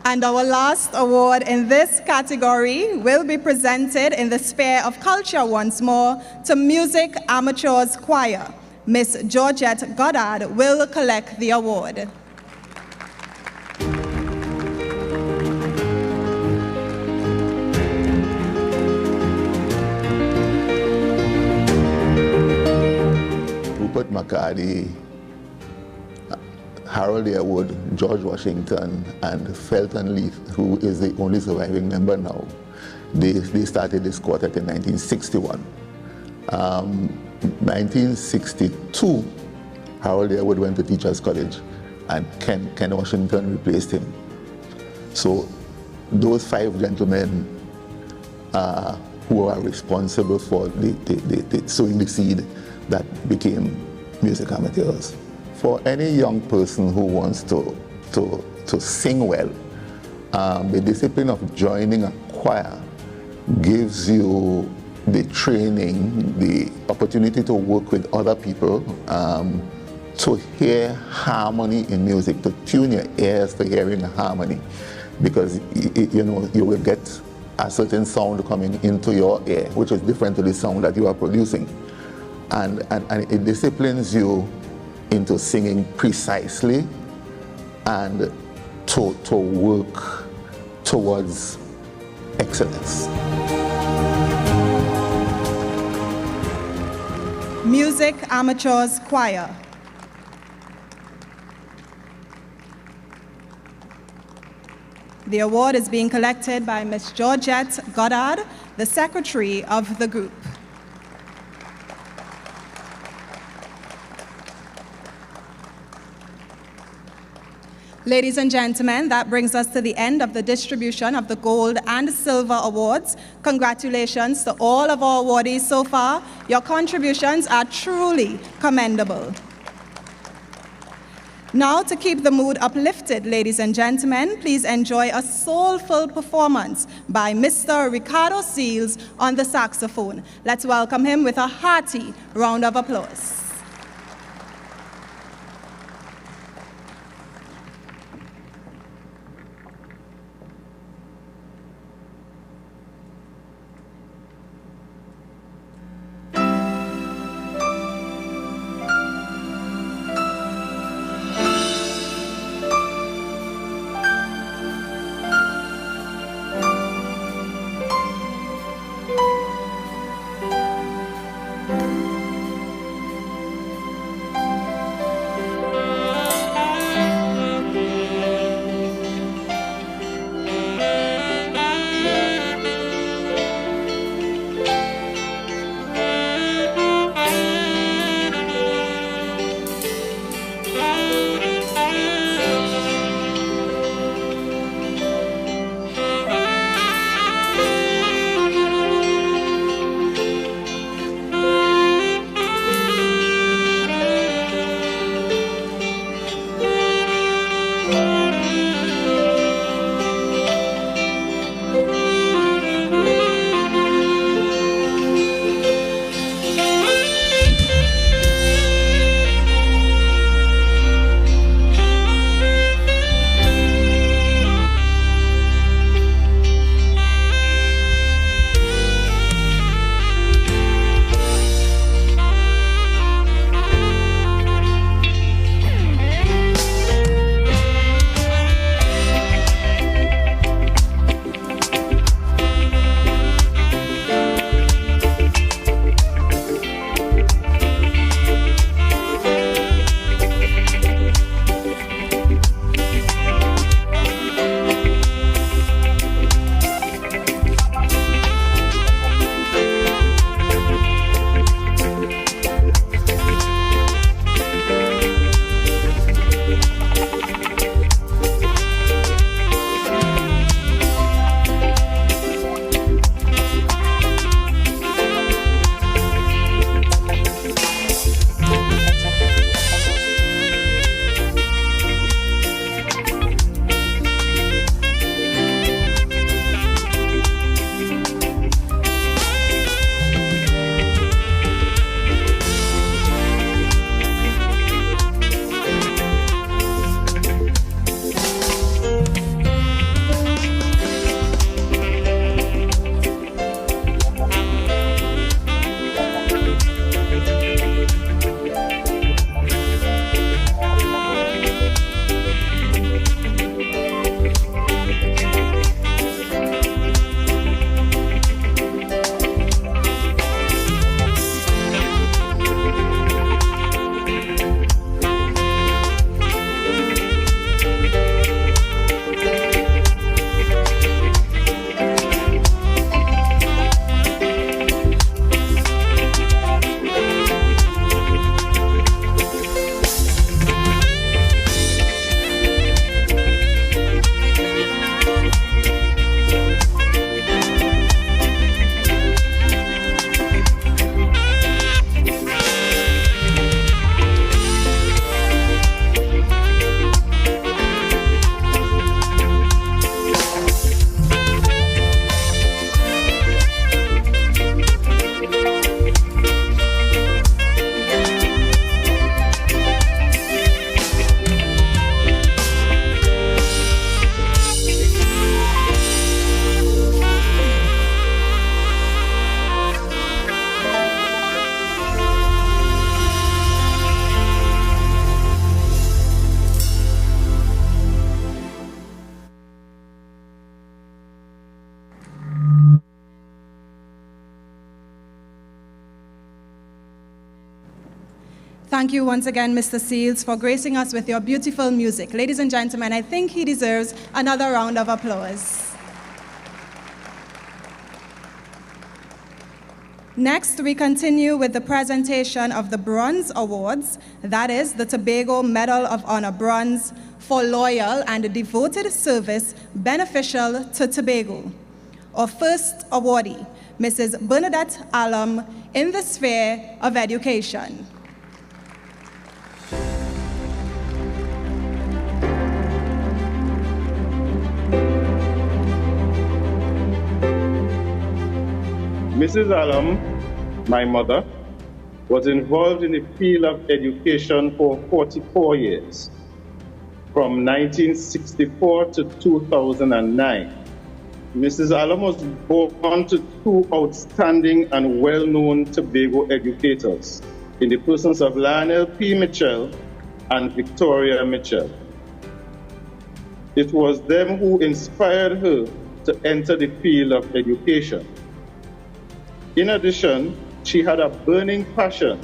And our last award in this category will be presented in the sphere of culture once more to Music Amateurs Choir. Miss Georgette Goddard will collect the award. Rupert McCarty, Harold Airwood, George Washington, and Felton Leith, who is the only surviving member now. They started this quartet in 1961. 1962, Harold Airwood went to Teachers College, and Ken Washington replaced him. So those five gentlemen who are responsible for the sowing the seed that became music amateurs. For any young person who wants to sing well, the discipline of joining a choir gives you the training, the opportunity to work with other people, to hear harmony in music, to tune your ears to hearing harmony, because you will get a certain sound coming into your ear, which is different to the sound that you are producing, and it disciplines you into singing precisely and to work towards excellence. Music Amateurs Choir. The award is being collected by Ms. Georgette Goddard, the secretary of the group. Ladies and gentlemen, that brings us to the end of the distribution of the Gold and Silver Awards. Congratulations to all of our awardees so far. Your contributions are truly commendable. Now, to keep the mood uplifted, ladies and gentlemen, please enjoy a soulful performance by Mr. Ricardo Seals on the saxophone. Let's welcome him with a hearty round of applause. Thank you once again, Mr. Seals, for gracing us with your beautiful music. Ladies and gentlemen, I think he deserves another round of applause. Next, we continue with the presentation of the Bronze Awards, that is the Tobago Medal of Honor Bronze for loyal and devoted service beneficial to Tobago. Our first awardee, Mrs. Bernadette Alum, in the sphere of education. Mrs. Alum, my mother, was involved in the field of education for 44 years, from 1964 to 2009. Mrs. Alum was born to two outstanding and well-known Tobago educators in the persons of Lionel P. Mitchell and Victoria Mitchell. It was them who inspired her to enter the field of education. In addition, she had a burning passion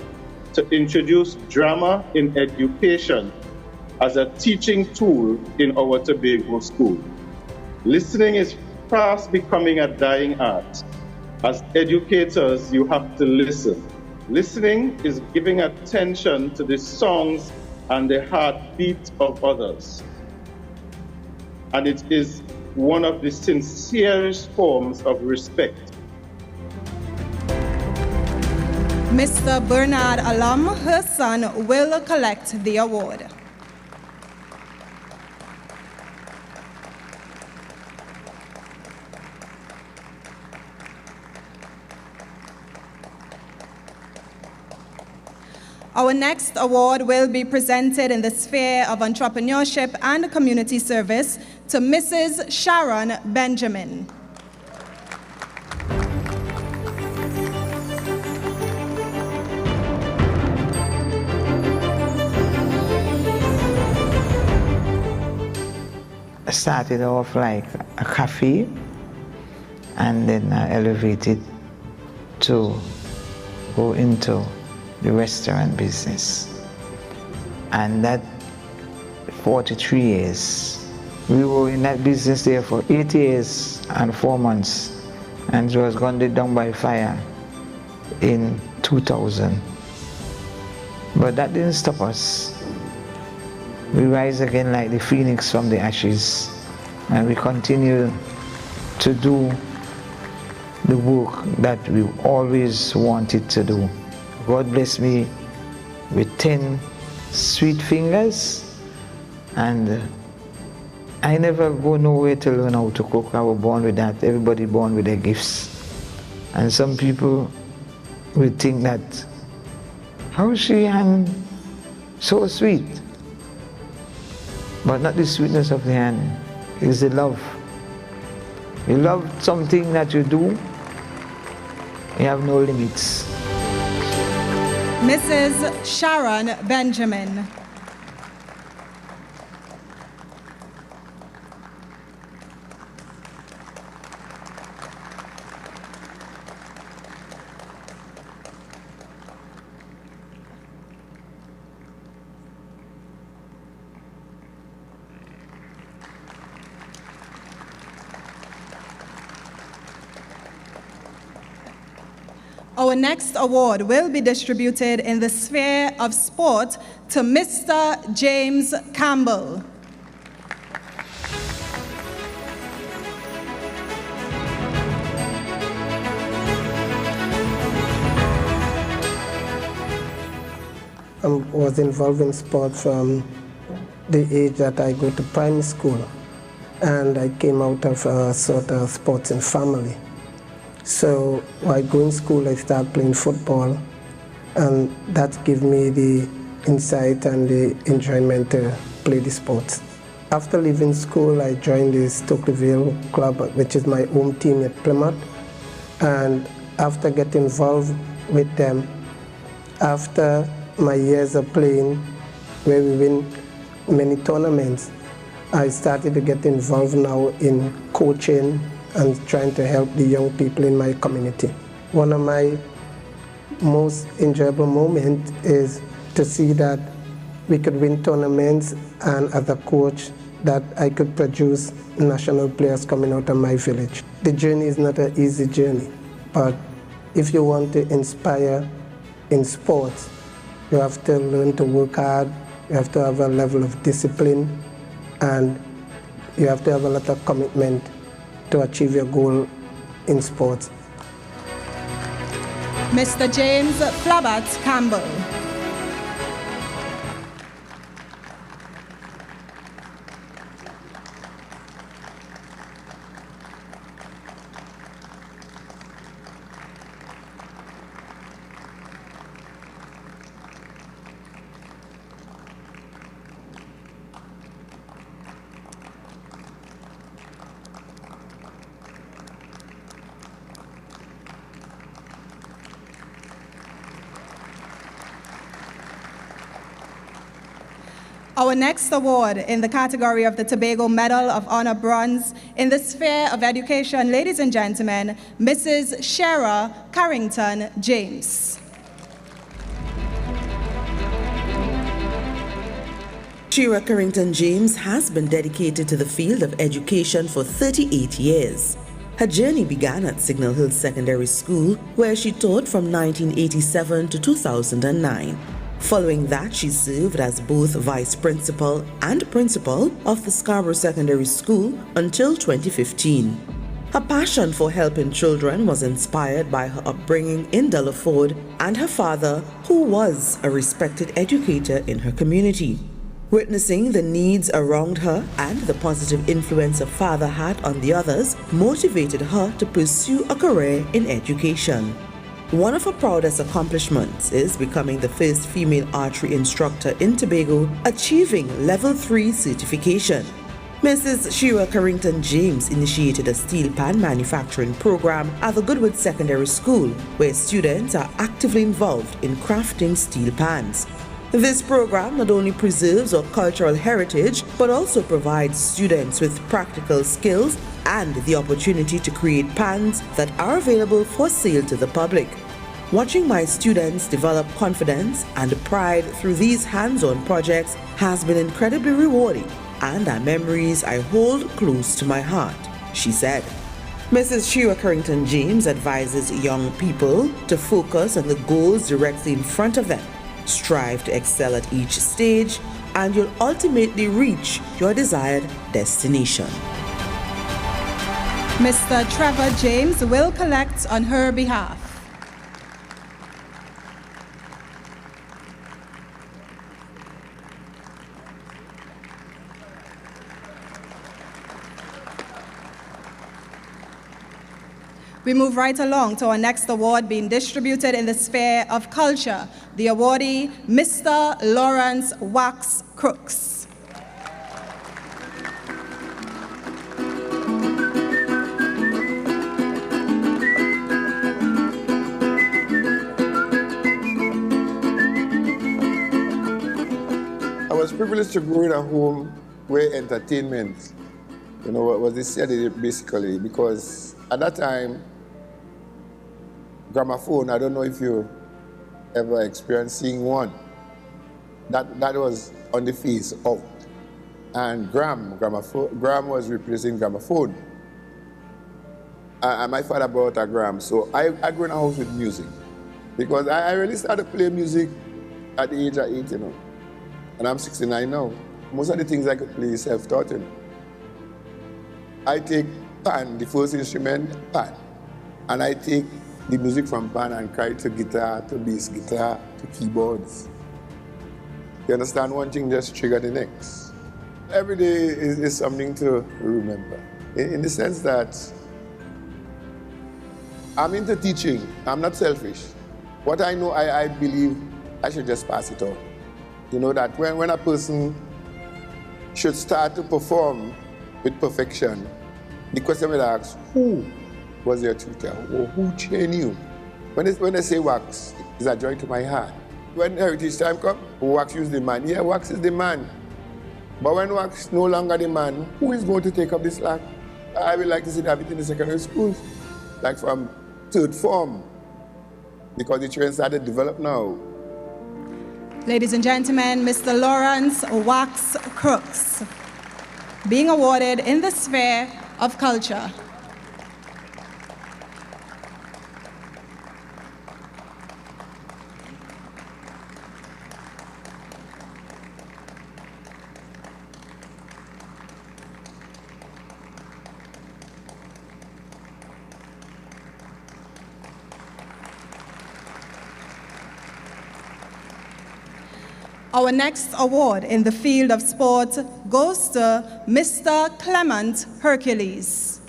to introduce drama in education as a teaching tool in our Tobago school. Listening is fast becoming a dying art. As educators, you have to listen. Listening is giving attention to the songs and the heartbeat of others. And it is one of the sincerest forms of respect. Mr. Bernard Alum, her son, will collect the award. Our next award will be presented in the sphere of entrepreneurship and community service to Mrs. Sharon Benjamin. I started off like a cafe, and then I elevated to go into the restaurant business. And that 43 years. We were in that business there for 8 years and 4 months, and it was gunned down by fire in 2000. But that didn't stop us. We rise again like the phoenix from the ashes, and we continue to do the work that we always wanted to do. God bless me with 10 sweet fingers, and I never go nowhere to learn how to cook. I was born with that. Everybody born with their gifts. And some people will think that, how is she and so sweet? But not the sweetness of the hand, it's the love. You love something that you do, you have no limits. Mrs. Sharon Benjamin. Our next award will be distributed in the sphere of sport to Mr. James Campbell. I was involved in sport from the age that I go to primary school, and I came out of a sort of sporting family. So while going to school, I started playing football, and that gave me the insight and the enjoyment to play the sport. After leaving school, I joined the Stokelyville Club, which is my home team at Plymouth. And after getting involved with them, after my years of playing, where we win many tournaments, I started to get involved now in coaching and trying to help the young people in my community. One of my most enjoyable moments is to see that we could win tournaments, and as a coach, that I could produce national players coming out of my village. The journey is not an easy journey, but if you want to inspire in sports, you have to learn to work hard, you have to have a level of discipline, and you have to have a lot of commitment to achieve your goal in sports. Mr. James Flabat Campbell. Our next award in the category of the Tobago Medal of Honor Bronze in the sphere of education, ladies and gentlemen, Mrs. Shara Carrington James. Shara Carrington James has been dedicated to the field of education for 38 years. Her journey began at Signal Hill Secondary School, where she taught from 1987 to 2009. Following that, she served as both vice principal and principal of the Scarborough Secondary School until 2015. Her passion for helping children was inspired by her upbringing in Delaford and her father, who was a respected educator in her community. Witnessing the needs around her and the positive influence her father had on the others motivated her to pursue a career in education. One of her proudest accomplishments is becoming the first female archery instructor in Tobago, achieving Level 3 certification. Mrs. Shara Carrington James initiated a steel pan manufacturing program at the Goodwood Secondary School, where students are actively involved in crafting steel pans. This program not only preserves our cultural heritage, but also provides students with practical skills and the opportunity to create pans that are available for sale to the public. Watching my students develop confidence and pride through these hands-on projects has been incredibly rewarding, and are memories I hold close to my heart, she said. Mrs. Shara Carrington James advises young people to focus on the goals directly in front of them, strive to excel at each stage, and you'll ultimately reach your desired destination. Mr. Trevor James will collect on her behalf. We move right along to our next award being distributed in the sphere of culture. The awardee, Mr. Lawrence Wax Crooks. I was privileged to grow in a home where entertainment, was the study basically, because at that time, gramophone, I don't know if you ever experienced seeing one. That was on the face out. And gram was replacing gramophone. And my father bought a gram, so I grew in a house with music. Because I really started playing music at the age of 8, And I'm 69 now. Most of the things I could play self-taught, I take pan, the first instrument, pan. And I take the music from pan and carry to guitar, to bass guitar, to keyboards. You understand? One thing just triggered the next. Every day is something to remember. In the sense that I'm into teaching. I'm not selfish. What I know, I believe I should just pass it on. That when a person should start to perform with perfection, the question will ask, who was your tutor, or who trained you? When they say wax, it's a joy to my heart. When heritage time comes, wax is the man. Yeah, wax is the man. But when wax no longer the man, who is going to take up this slack? I would like to see that in the secondary schools, like from third form, because the trend started to develop now. Ladies and gentlemen, Mr. Lawrence Wax Crooks, being awarded in the sphere of culture. Our next award in the field of sport goes to Mr. Clement Hercules.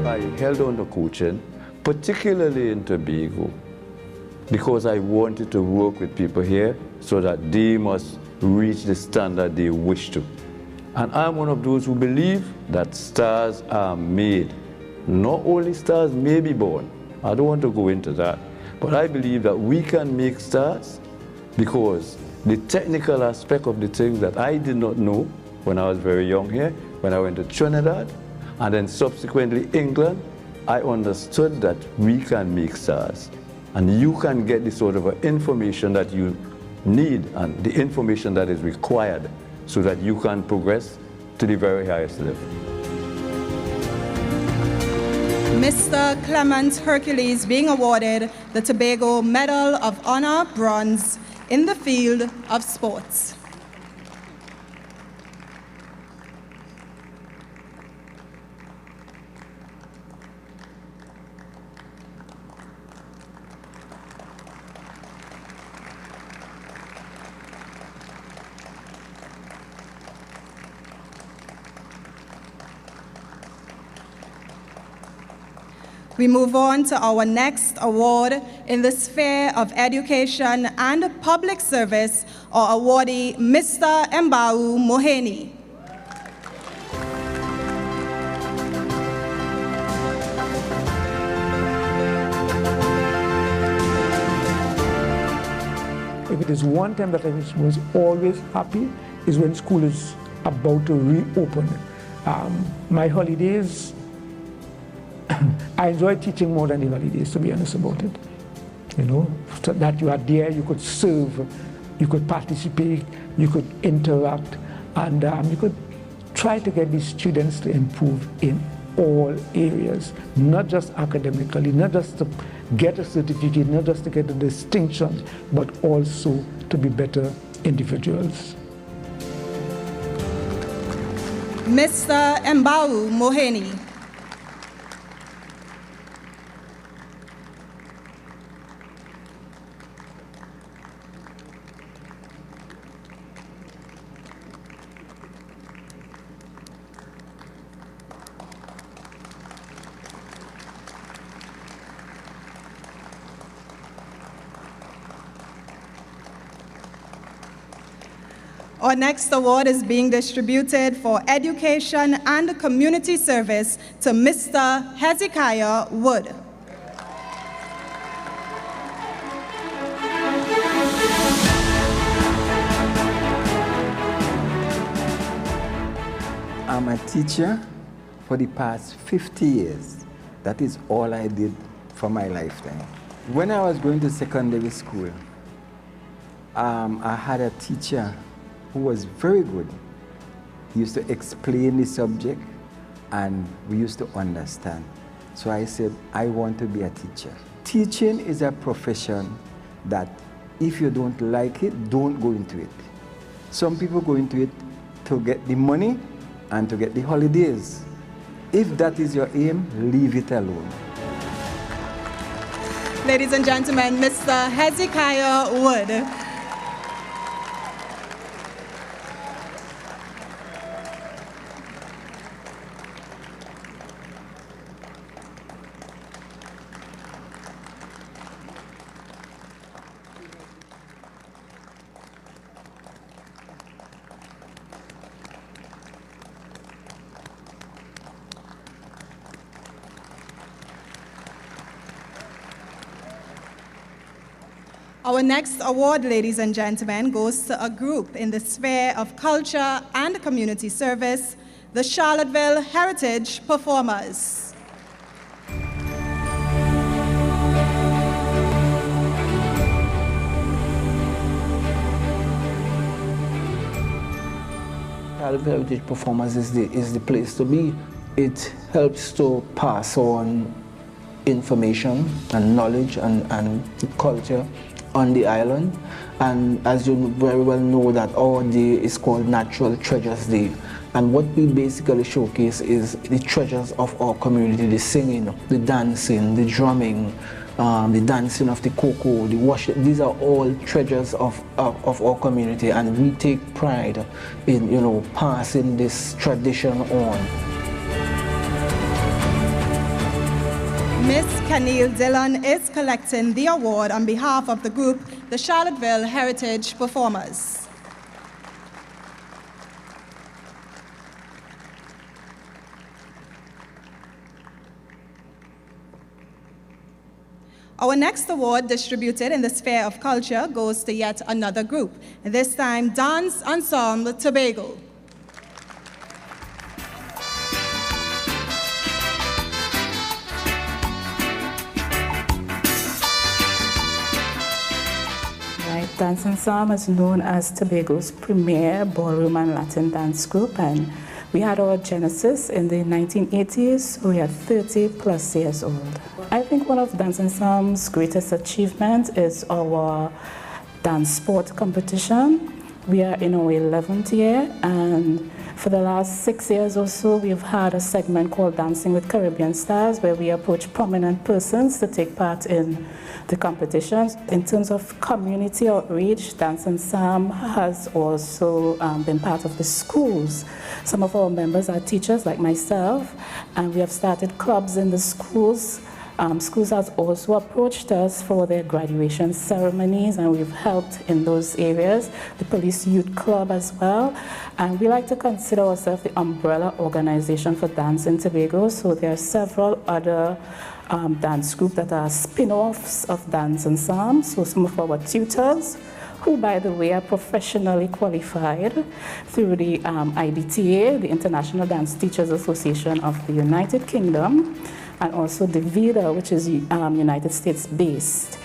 I held on to coaching, particularly in Tobago, because I wanted to work with people here so that they must reach the standard they wish to. And I'm one of those who believe that stars are made. Not only stars may be born. I don't want to go into that. But I believe that we can make stars because the technical aspect of the things that I did not know when I was very young here, when I went to Trinidad, and then subsequently England, I understood that we can make stars. And you can get the sort of information that you need and the information that is required so that you can progress to the very highest level. Mr. Clement Hercules being awarded the Tobago Medal of Honor Bronze in the field of sports. We move on to our next award in the sphere of education and public service, our awardee, Mr. Mbau Moheni. If it is one time that I was always happy is when school is about to reopen. My holidays, I enjoy teaching more than the holidays, to be honest about it. You know, so that you are there, you could serve, you could participate, you could interact, and you could try to get these students to improve in all areas, not just academically, not just to get a certificate, not just to get a distinction, but also to be better individuals. Mr. Mbau Moheni. Our next award is being distributed for education and community service to Mr. Hezekiah Wood. I'm a teacher for the past 50 years. That is all I did for my lifetime. When I was going to secondary school, I had a teacher who was very good. He used to explain the subject and we used to understand. So I said, I want to be a teacher. Teaching is a profession that if you don't like it, don't go into it. Some people go into it to get the money and to get the holidays. If that is your aim, leave it alone. Ladies and gentlemen, Mr. Hezekiah Wood. Our next award, ladies and gentlemen, goes to a group in the sphere of culture and community service, the Charlottesville Heritage Performers. Charlottesville Heritage Performers is the place to be. It helps to pass on information and knowledge and culture on the island. And as you very well know, that our day is called Natural Treasures Day. And what we basically showcase is the treasures of our community, the singing, the dancing, the drumming, the dancing of the cocoa, the worship. These are all treasures of our community, and we take pride in, passing this tradition on. Miss Camille Dillon is collecting the award on behalf of the group, the Charlottesville Heritage Performers. Our next award, distributed in the sphere of culture, goes to yet another group, this time Dance Ensemble Tobago. Dance Ensemble is known as Tobago's premier ballroom and Latin dance group, and we had our genesis in the 1980s. We are 30 plus years old. I think one of Dance Ensemble's greatest achievements is our dance sport competition. We are in our 11th year, and for the last 6 years or so, we've had a segment called Dancing with Caribbean Stars, where we approach prominent persons to take part in the competitions. In terms of community outreach, Dance Ensemble has also been part of the schools. Some of our members are teachers like myself, and we have started clubs in the schools. Schools have also approached us for their graduation ceremonies, and we've helped in those areas. The Police Youth Club as well. And we like to consider ourselves the umbrella organization for Dance in Tobago. So there are several other dance groups that are spin-offs of Dance Ensemble. So some of our tutors, who, by the way, are professionally qualified through the IDTA, the International Dance Teachers Association of the United Kingdom, and also the VIDA, which is United States based.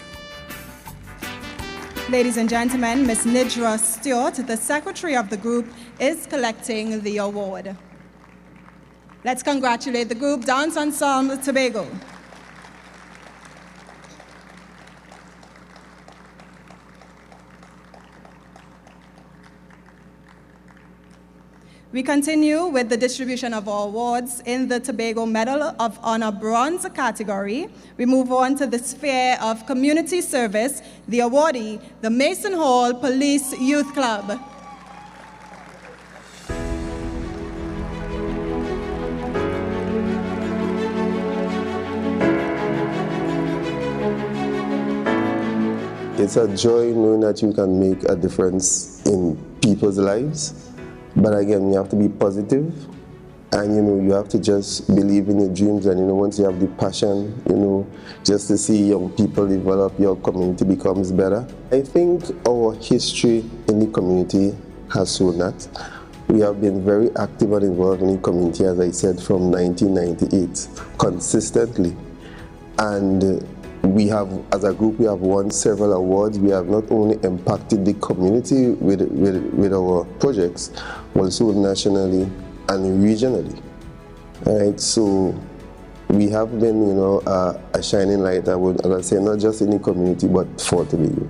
Ladies and gentlemen, Ms. Nidra Stewart, the secretary of the group, is collecting the award. Let's congratulate the group Dance Ensemble Tobago. We continue with the distribution of our awards in the Tobago Medal of Honor Bronze category. We move on to the sphere of community service, the awardee, the Mason Hall Police Youth Club. It's a joy knowing that you can make a difference in people's lives. But again, you have to be positive, and you have to just believe in your dreams, and once you have the passion, just to see young people develop, your community becomes better. I think our history in the community has shown that. We have been very active and involved in the community, as I said, from 1998, consistently. And we have, as a group, we have won several awards. We have not only impacted the community with our projects, also nationally and regionally. All right, so we have been, a shining light, I would say, not just in the community, but for Tobago.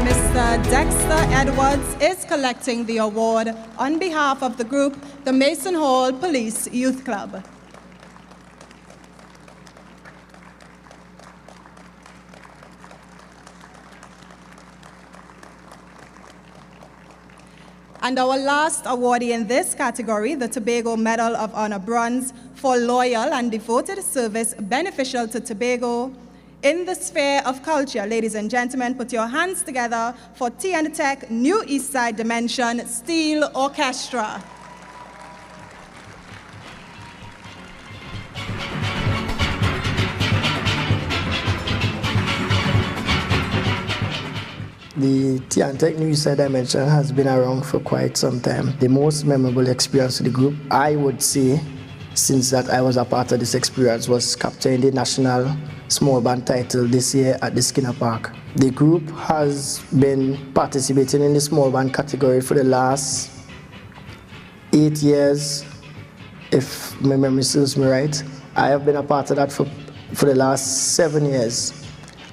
Mr. Dexter Edwards is collecting the award on behalf of the group, the Mason Hall Police Youth Club. And our last awardee in this category, the Tobago Medal of Honor Bronze for loyal and devoted service beneficial to Tobago in the sphere of culture. Ladies and gentlemen, put your hands together for T&Tech New East Side Dimension Steel Orchestra. the Tiantec New Eastside Dimension has been around for quite some time. The most memorable experience to the group, I would say, since that I was a part of this experience, was capturing the national small band title this year at the Skinner Park. The group has been participating in the small band category for the last 8 years, if my memory serves me right. I have been a part of that for the last 7 years.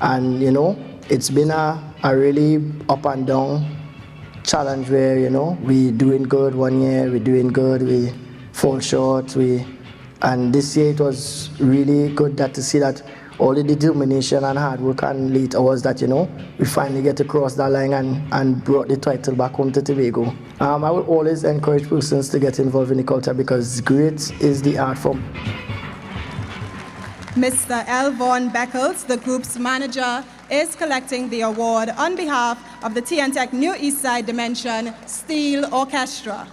And you know, it's been a really up and down challenge where, you know, we doing good one year, we're doing good, we fall short, and this year it was really good to see that all the determination and hard work and late hours that, you know, we finally get across that line and brought the title back home to Tobago. I will always encourage persons to get involved in the culture because great is the art form. Mr. L. Vaughan Beckles, the group's manager, is collecting the award on behalf of the Tiantec New Eastside Dimension Steel Orchestra.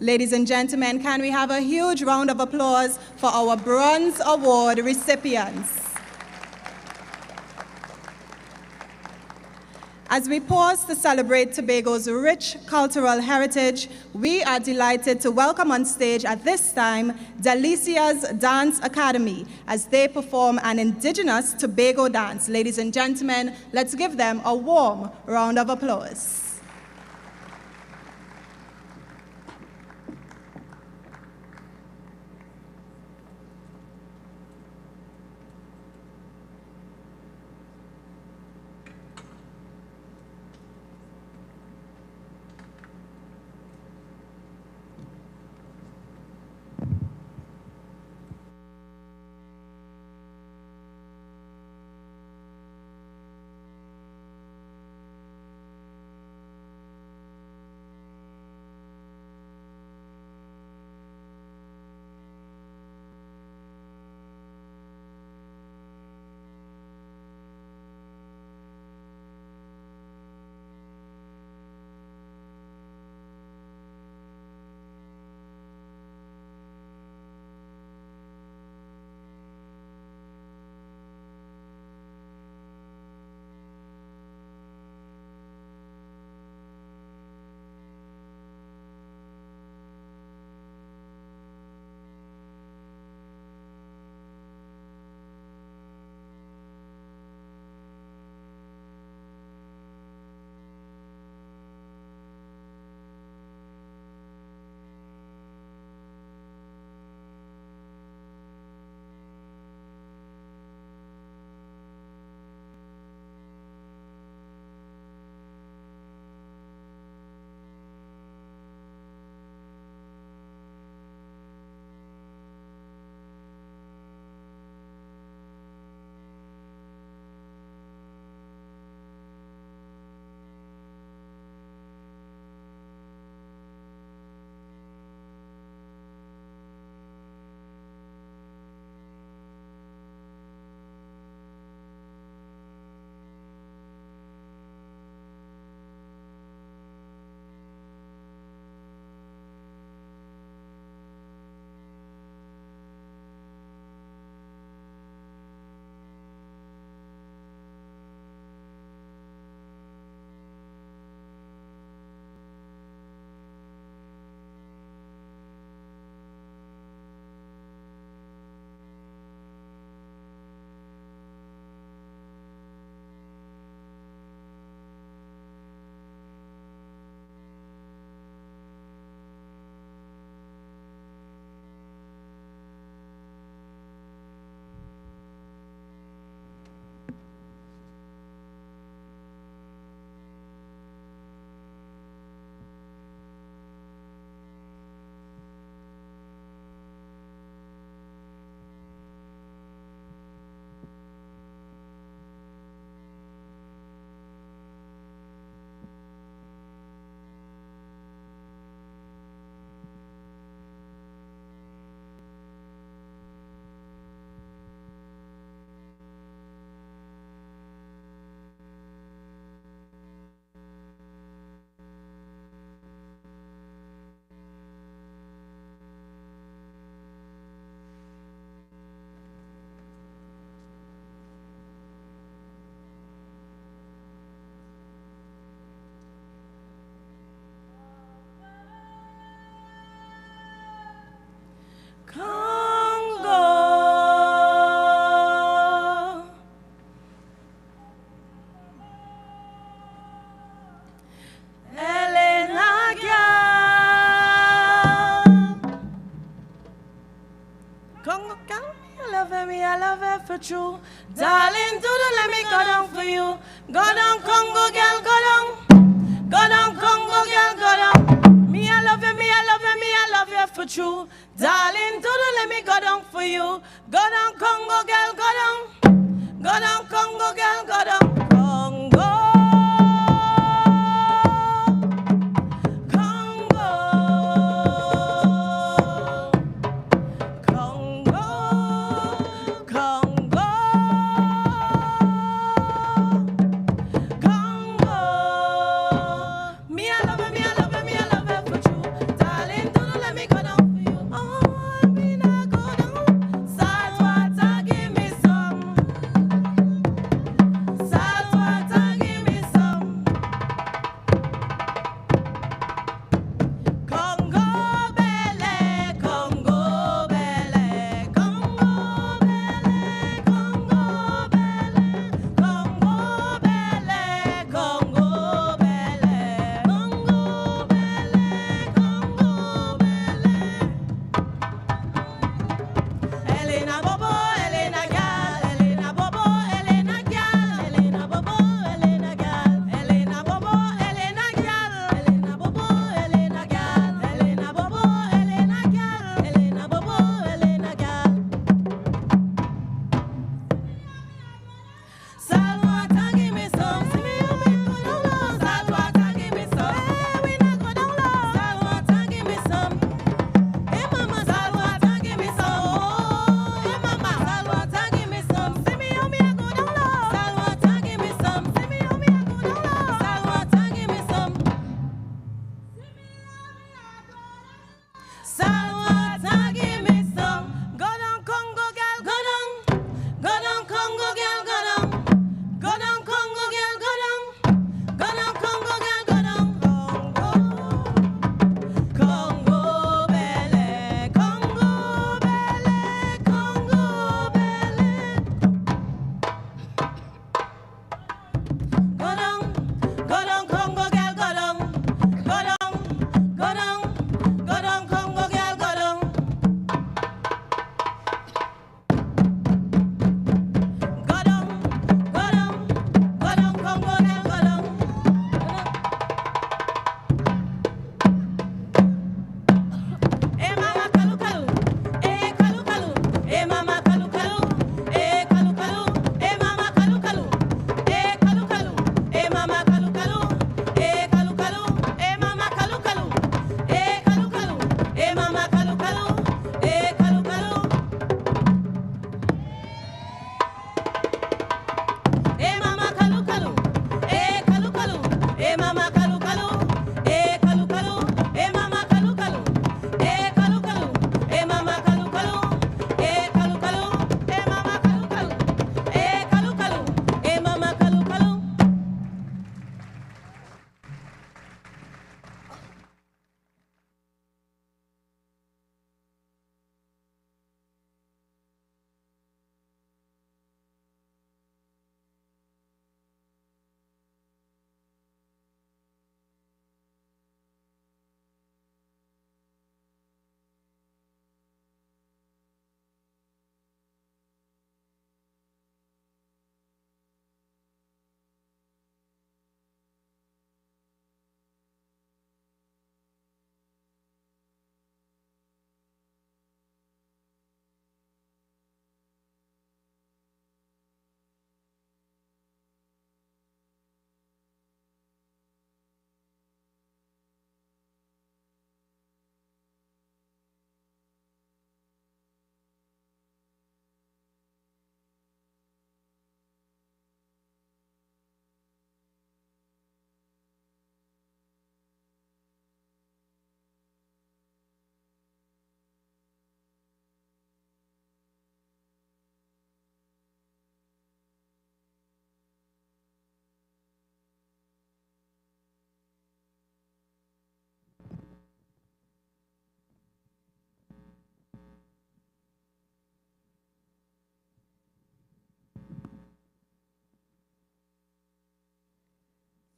Ladies and gentlemen, can we have a huge round of applause for our Bronze Award recipients? As we pause to celebrate Tobago's rich cultural heritage, we are delighted to welcome on stage at this time Delicia's Dance Academy as they perform an indigenous Tobago dance. Ladies and gentlemen, let's give them a warm round of applause. true. Darling, let me go down for you. Go down, Congo girl, go down. Go down, Congo girl, go down. Me, I love you, me, I love you, me, I love you for true. Darling, let me go down for you. Go down, Congo girl, go down. Go down, Congo girl, go down. Congo.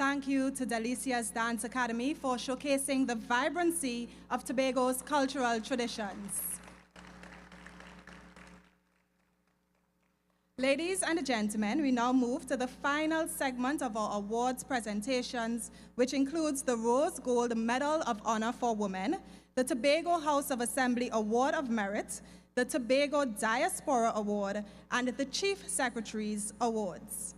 Thank you to Delicia's Dance Academy for showcasing the vibrancy of Tobago's cultural traditions. Ladies and gentlemen, we now move to the final segment of our awards presentations, which includes the Rose Gold Medal of Honor for Women, the Tobago House of Assembly Award of Merit, the Tobago Diaspora Award, and the Chief Secretary's Awards.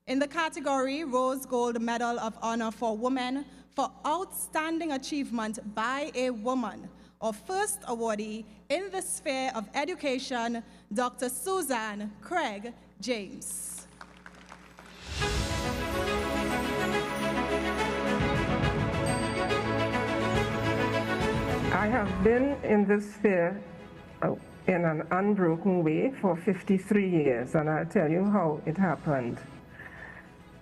In the category Rose Gold Medal of Honor for Women for Outstanding Achievement by a Woman, our first awardee in the sphere of education, Dr. Suzanne Craig James. I have been in this sphere in an unbroken way for 53 years, and I'll tell you how it happened.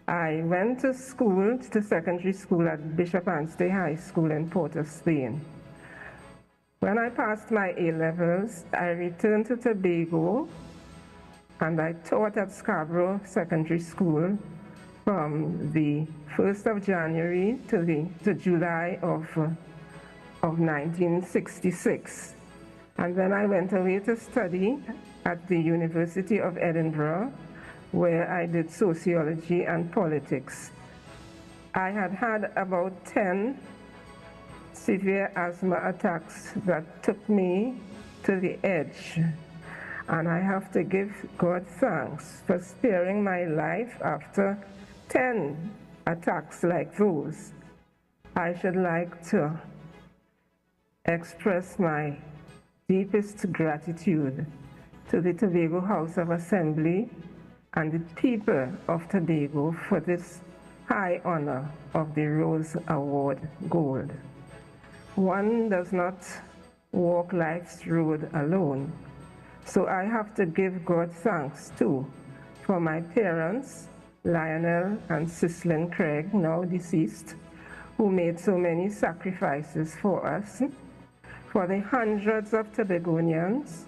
I went to school, to secondary school at Bishop Anstey High School in Port of Spain. When I passed my A-levels, I returned to Tobago, and I taught at Scarborough Secondary School from the 1st of January to July of 1966. And then I went away to study at the University of Edinburgh, where I did sociology and politics. I had had about 10 severe asthma attacks that took me to the edge. And I have to give God thanks for sparing my life after 10 attacks like those. I should like to express my deepest gratitude to the Tobago House of Assembly and the people of Tobago for this high honor of the Rose Award Gold. One does not walk life's road alone, so I have to give God thanks too for my parents, Lionel and Cislin Craig, now deceased, who made so many sacrifices for us, for the hundreds of Tobagonians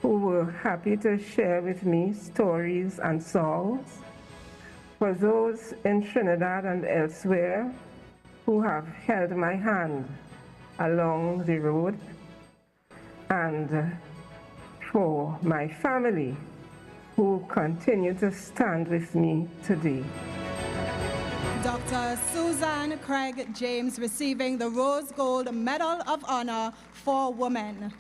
who were happy to share with me stories and songs, for those in Trinidad and elsewhere who have held my hand along the road, and for my family who continue to stand with me today. Dr. Suzanne Craig James receiving the Rose Gold Medal of Honor for Women.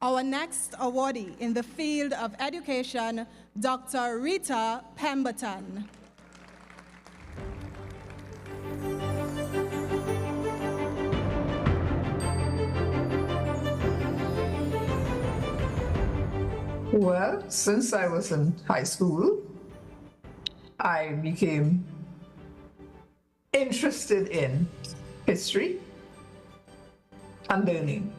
Our next awardee in the field of education, Dr. Rita Pemberton. Well, since I was in high school, I became interested in history and learning.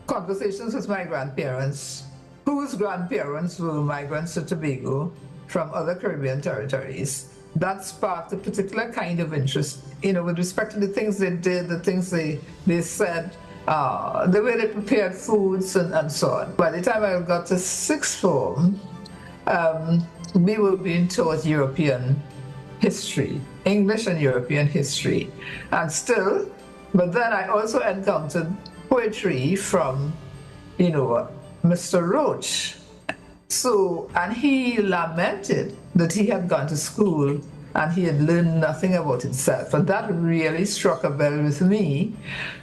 Conversations with my grandparents, whose grandparents were migrants to Tobago from other Caribbean territories. That sparked a particular kind of interest, with respect to the things they did, the things they said, the way they prepared foods and so on. By the time I got to sixth form, we were being taught European history, English and European history. And still, but then I also encountered poetry from, Mr. Roach. So, and he lamented that he had gone to school and he had learned nothing about himself. And that really struck a bell with me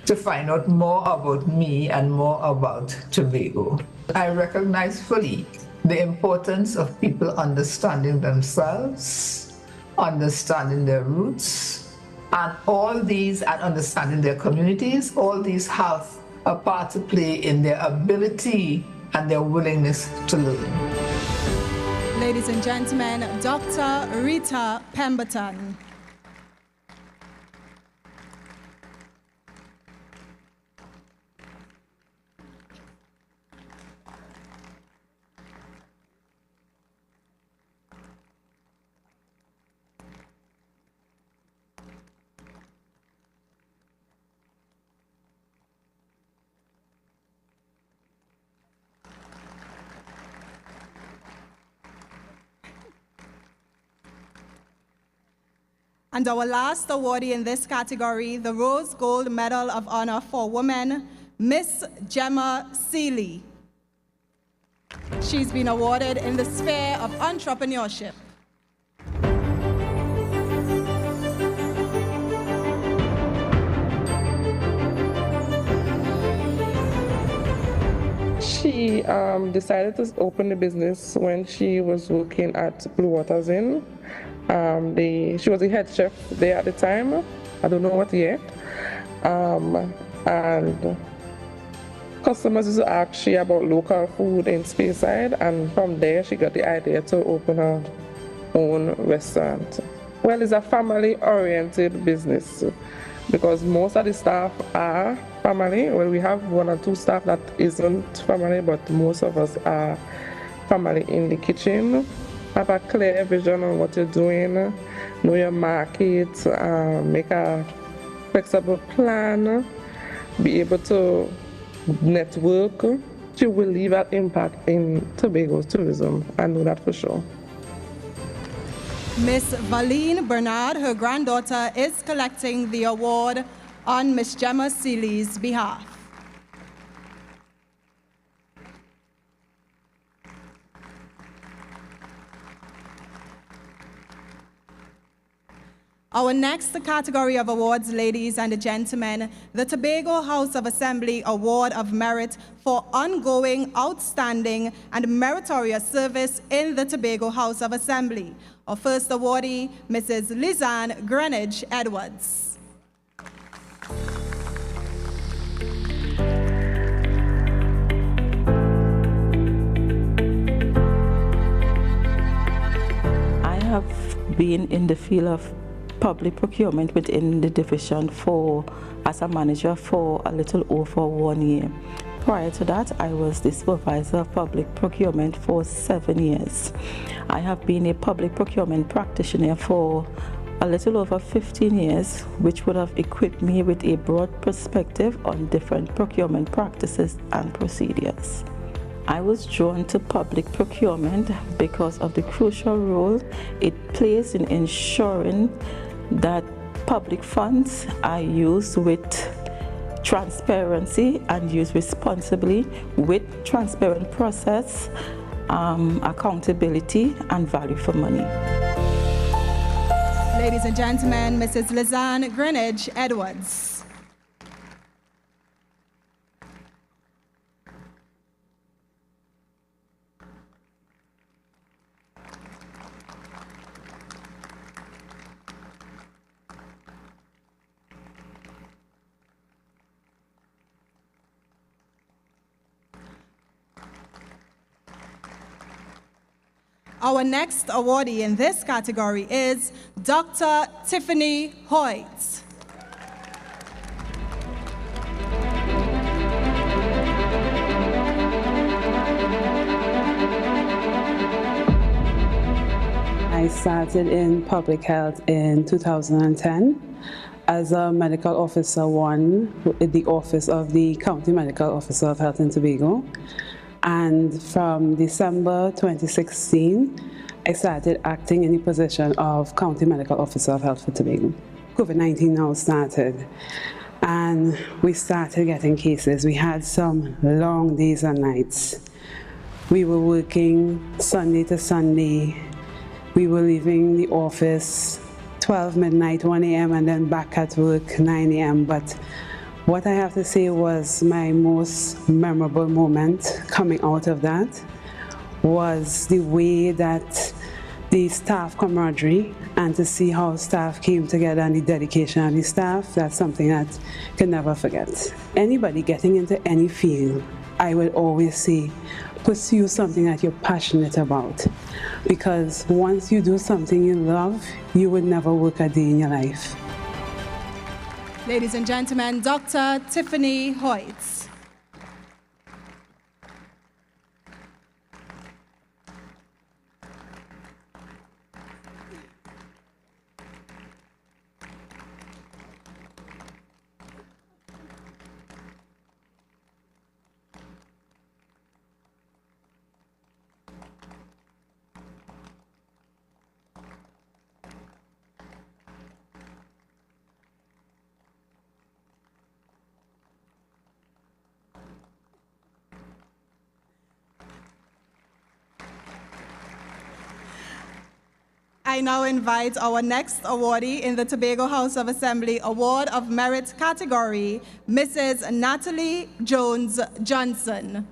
to find out more about me and more about Tobago. I recognize fully the importance of people understanding themselves, understanding their roots, and all these, and understanding their communities, all these have a part to play in their ability and their willingness to learn. Ladies and gentlemen, Dr. Rita Pemberton. And our last awardee in this category, the Rose Gold Medal of Honor for Women, Miss Gemma Seeley. She's been awarded in the sphere of entrepreneurship. She decided to open the business when she was working at Blue Waters Inn. She was the head chef there at the time. I don't know what year. And customers used to ask she about local food in Speyside, and from there she got the idea to open her own restaurant. Well, it's a family-oriented business because most of the staff are family. Well, we have 1 or 2 staff that isn't family, but most of us are family in the kitchen. Have a clear vision on what you're doing, know your market, make a flexible plan, be able to network. She will leave an impact in Tobago's tourism. I know that for sure. Miss Valine Bernard, her granddaughter, is collecting the award on Miss Gemma Seeley's behalf. Our next category of awards, ladies and gentlemen, the Tobago House of Assembly Award of Merit for ongoing, outstanding, and meritorious service in the Tobago House of Assembly. Our first awardee, Mrs. Lizanne Greenwich Edwards. I have been in the field of public procurement within the division as a manager for a little over 1 year. Prior to that, I was the supervisor of public procurement for 7 years. I have been a public procurement practitioner for a little over 15 years, which would have equipped me with a broad perspective on different procurement practices and procedures. I was drawn to public procurement because of the crucial role it plays in ensuring that public funds are used with transparency and used responsibly with transparent process, accountability, and value for money. Ladies and gentlemen, Mrs. Lizanne Greenwich Edwards. Our next awardee in this category is Dr. Tiffany Hoyt. I started in public health in 2010 as a medical officer 1 in the office of the County Medical Officer of Health in Tobago. And from December 2016, I started acting in the position of County Medical Officer of Health for Tobago. COVID-19 now started, and we started getting cases. We had some long days and nights. We were working Sunday to Sunday. We were leaving the office 12 midnight, 1 a.m., and then back at work 9 a.m. But what I have to say was my most memorable moment coming out of that was the way that the staff camaraderie and to see how staff came together and the dedication of the staff, that's something that I can never forget. Anybody getting into any field, I would always say, pursue something that you're passionate about. Because once you do something you love, you would never work a day in your life. Ladies and gentlemen, Dr. Tiffany Hoyt. I now invite our next awardee in the Tobago House of Assembly Award of Merit category, Mrs. Natalie Jones Johnson.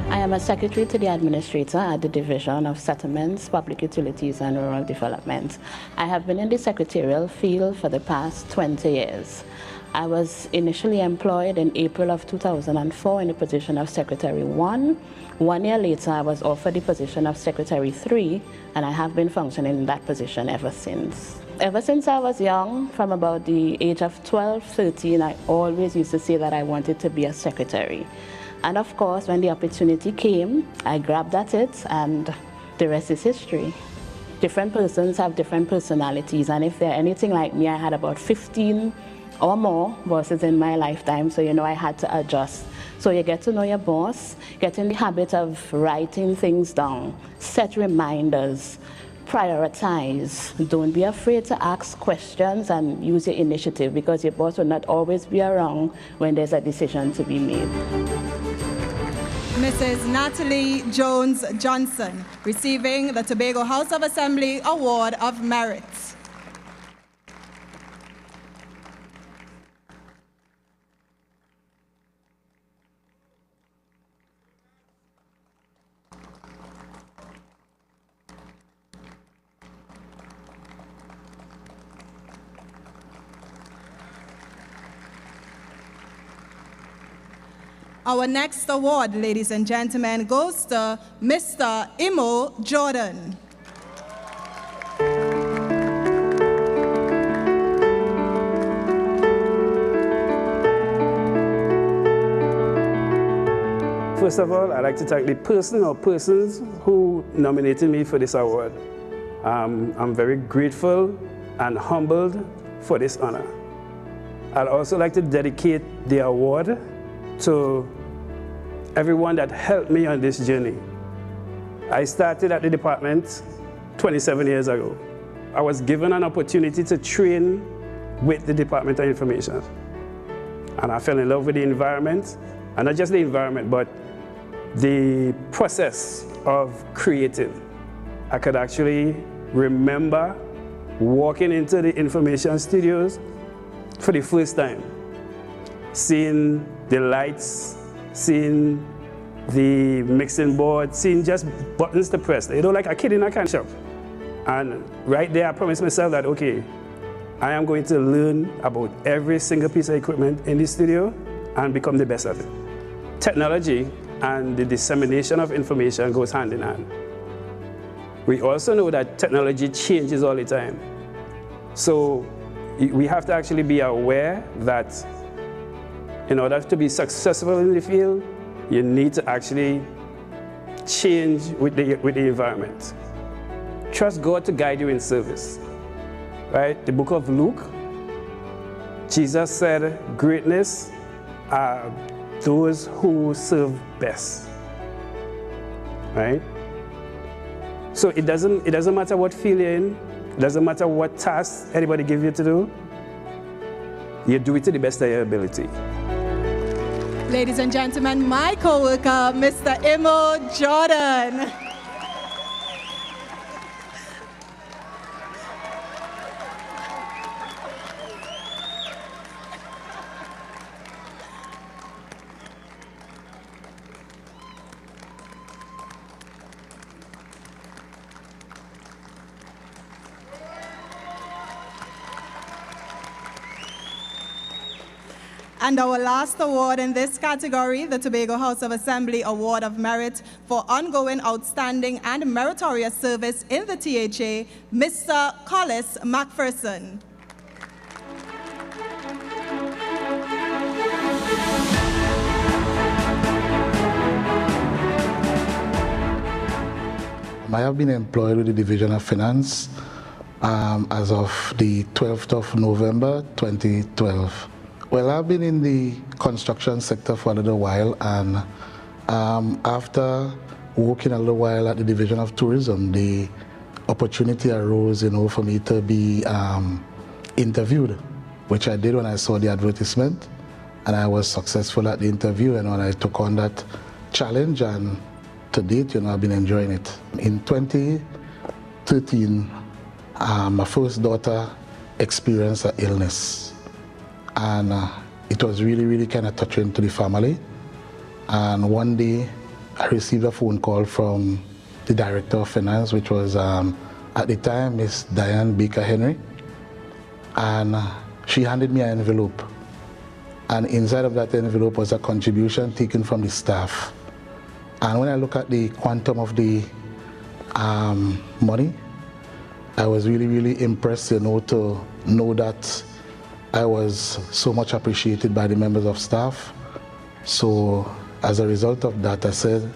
I am a secretary to the administrator at the Division of Settlements, Public Utilities and Rural Development. I have been in the secretarial field for the past 20 years. I was initially employed in April of 2004 in the position of Secretary 1. 1 year later, I was offered the position of Secretary 3, and I have been functioning in that position ever since. Ever since I was young, from about the age of 12, 13, I always used to say that I wanted to be a secretary. And of course, when the opportunity came, I grabbed at it, and the rest is history. Different persons have different personalities, and if they're anything like me, I had about 15 or more bosses in my lifetime, so I had to adjust. So you get to know your boss, get in the habit of writing things down, set reminders, prioritize. Don't be afraid to ask questions and use your initiative, because your boss will not always be around when there's a decision to be made. Mrs. Natalie Jones Johnson, receiving the Tobago House of Assembly Award of Merit. Our next award, ladies and gentlemen, goes to Mr. Imo Jordan. First of all, I'd like to thank the person or persons who nominated me for this award. I'm very grateful and humbled for this honor. I'd also like to dedicate the award to everyone that helped me on this journey. I started at the department 27 years ago. I was given an opportunity to train with the Department of Information. And I fell in love with the environment, and not just the environment, but the process of creating. I could actually remember walking into the information studios for the first time, seeing the lights, seeing the mixing board, seeing just buttons to press. Like a kid in a candy shop. And right there, I promised myself that, okay, I am going to learn about every single piece of equipment in the studio and become the best at it. Technology and the dissemination of information goes hand in hand. We also know that technology changes all the time. So we have to actually be aware that in order to be successful in the field, you need to actually change with the environment. Trust God to guide you in service. Right? The book of Luke, Jesus said, greatness are those who serve best. Right? So it doesn't matter what field you're in, it doesn't matter what task anybody gives you to do, you do it to the best of your ability. Ladies and gentlemen, my co-worker, Mr. Imo Jordan. And our last award in this category, the Tobago House of Assembly Award of Merit for ongoing outstanding and meritorious service in the THA, Mr. Collis McPherson. I have been employed with the Division of Finance as of the 12th of November 2012. Well, I've been in the construction sector for a little while, and after working a little while at the Division of Tourism, the opportunity arose, for me to be interviewed, which I did when I saw the advertisement. and I was successful at the interview, and when I took on that challenge, and to date, I've been enjoying it. In 2013, my first daughter experienced an illness, and it was really, really kind of touching to the family. And one day, I received a phone call from the Director of Finance, which was, at the time, Miss Diane Baker Henry, and she handed me an envelope. And inside of that envelope was a contribution taken from the staff. And when I look at the quantum of the money, I was really, really impressed, to know that I was so much appreciated by the members of staff. So as a result of that, I said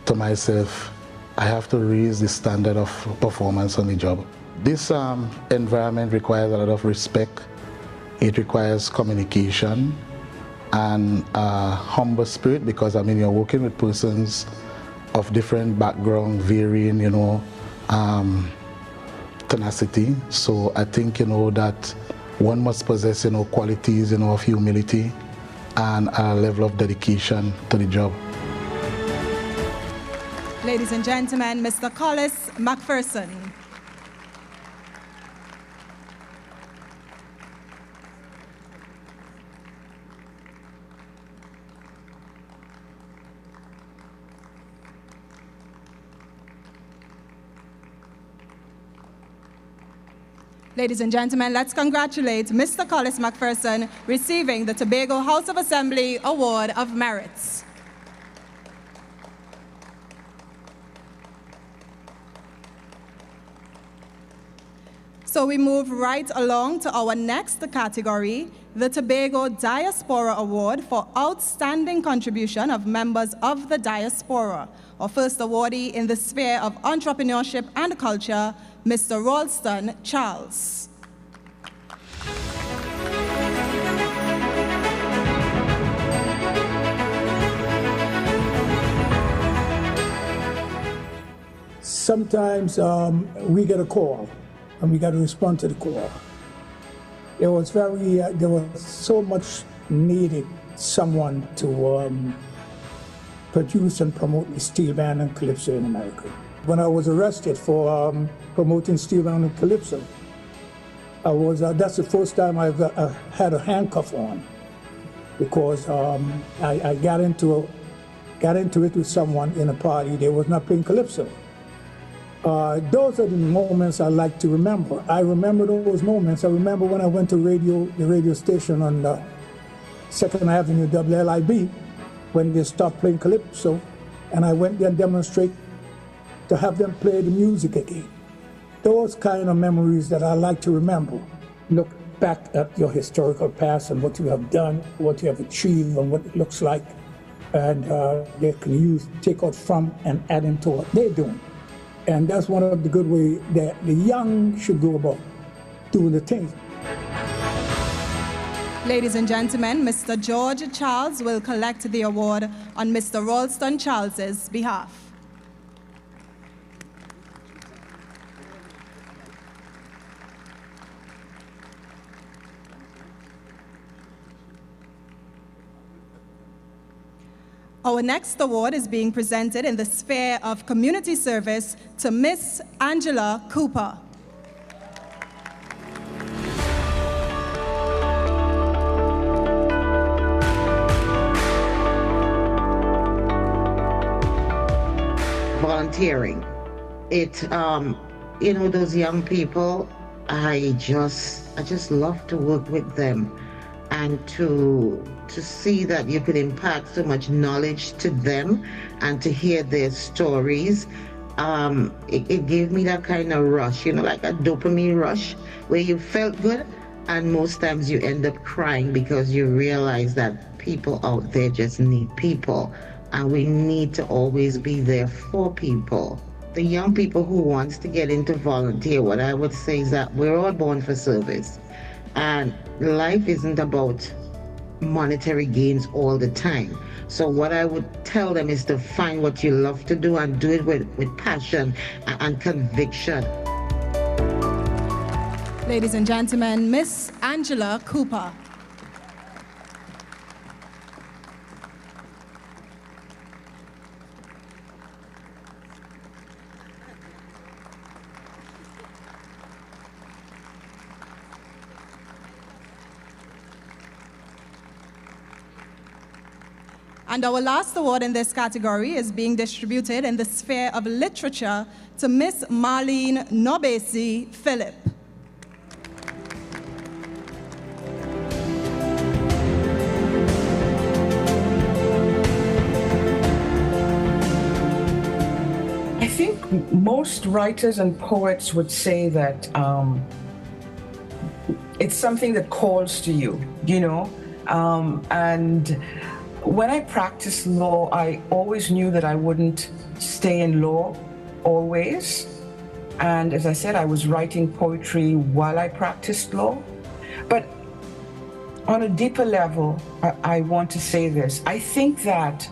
to myself, I have to raise the standard of performance on the job. This environment requires a lot of respect. It requires communication and a humble spirit, because you're working with persons of different background, varying, tenacity. So I think, that one must possess, qualities, of humility and a level of dedication to the job. Ladies and gentlemen, Mr. Collis McPherson. Ladies and gentlemen, let's congratulate Mr. Collis McPherson receiving the Tobago House of Assembly Award of Merit. So we move right along to our next category, the Tobago Diaspora Award for Outstanding Contribution of Members of the Diaspora. Our first awardee in the sphere of entrepreneurship and culture, Mr. Ralston Charles. Sometimes we get a call, and we got to respond to the call. There was so much needed someone to produce and promote the steel band and calypso in America. When I was arrested for promoting steel band and calypso, that's the first time I've had a handcuff on, because I got into it with someone in a party. They was not playing calypso. Those are the moments I like to remember. I remember those moments. I remember when I went to the radio station on 2nd Avenue, WLIB, when they stopped playing calypso, and I went there and demonstrate to have them play the music again. Those kind of memories that I like to remember. Look back at your historical past and what you have done, what you have achieved, and what it looks like, and they can take out from and add into what they're doing. And that's one of the good ways that the young should go about doing the things. Ladies and gentlemen, Mr. George Charles will collect the award on Mr. Ralston Charles's behalf. Our next award is being presented in the sphere of community service to Miss Angela Cooper. Volunteering. Those young people, I just love to work with them, and to see that you could impart so much knowledge to them and to hear their stories. It gave me that kind of rush, like a dopamine rush, where you felt good, and most times you end up crying because you realize that people out there just need people, and we need to always be there for people. The young people who wants to get into volunteer, what I would say is that we're all born for service, and life isn't about monetary gains all the time. So what I would tell them is to find what you love to do and do it with passion and conviction. Ladies and gentlemen, Miss Angela Cooper. And our last award in this category is being distributed in the sphere of literature to Miss Marlene Nobesi Phillip. I think most writers and poets would say that it's something that calls to you, you know, and when I practiced law, I always knew that I wouldn't stay in law always. And as I said, I was writing poetry while I practiced law. But on a deeper level, I want to say this. I think that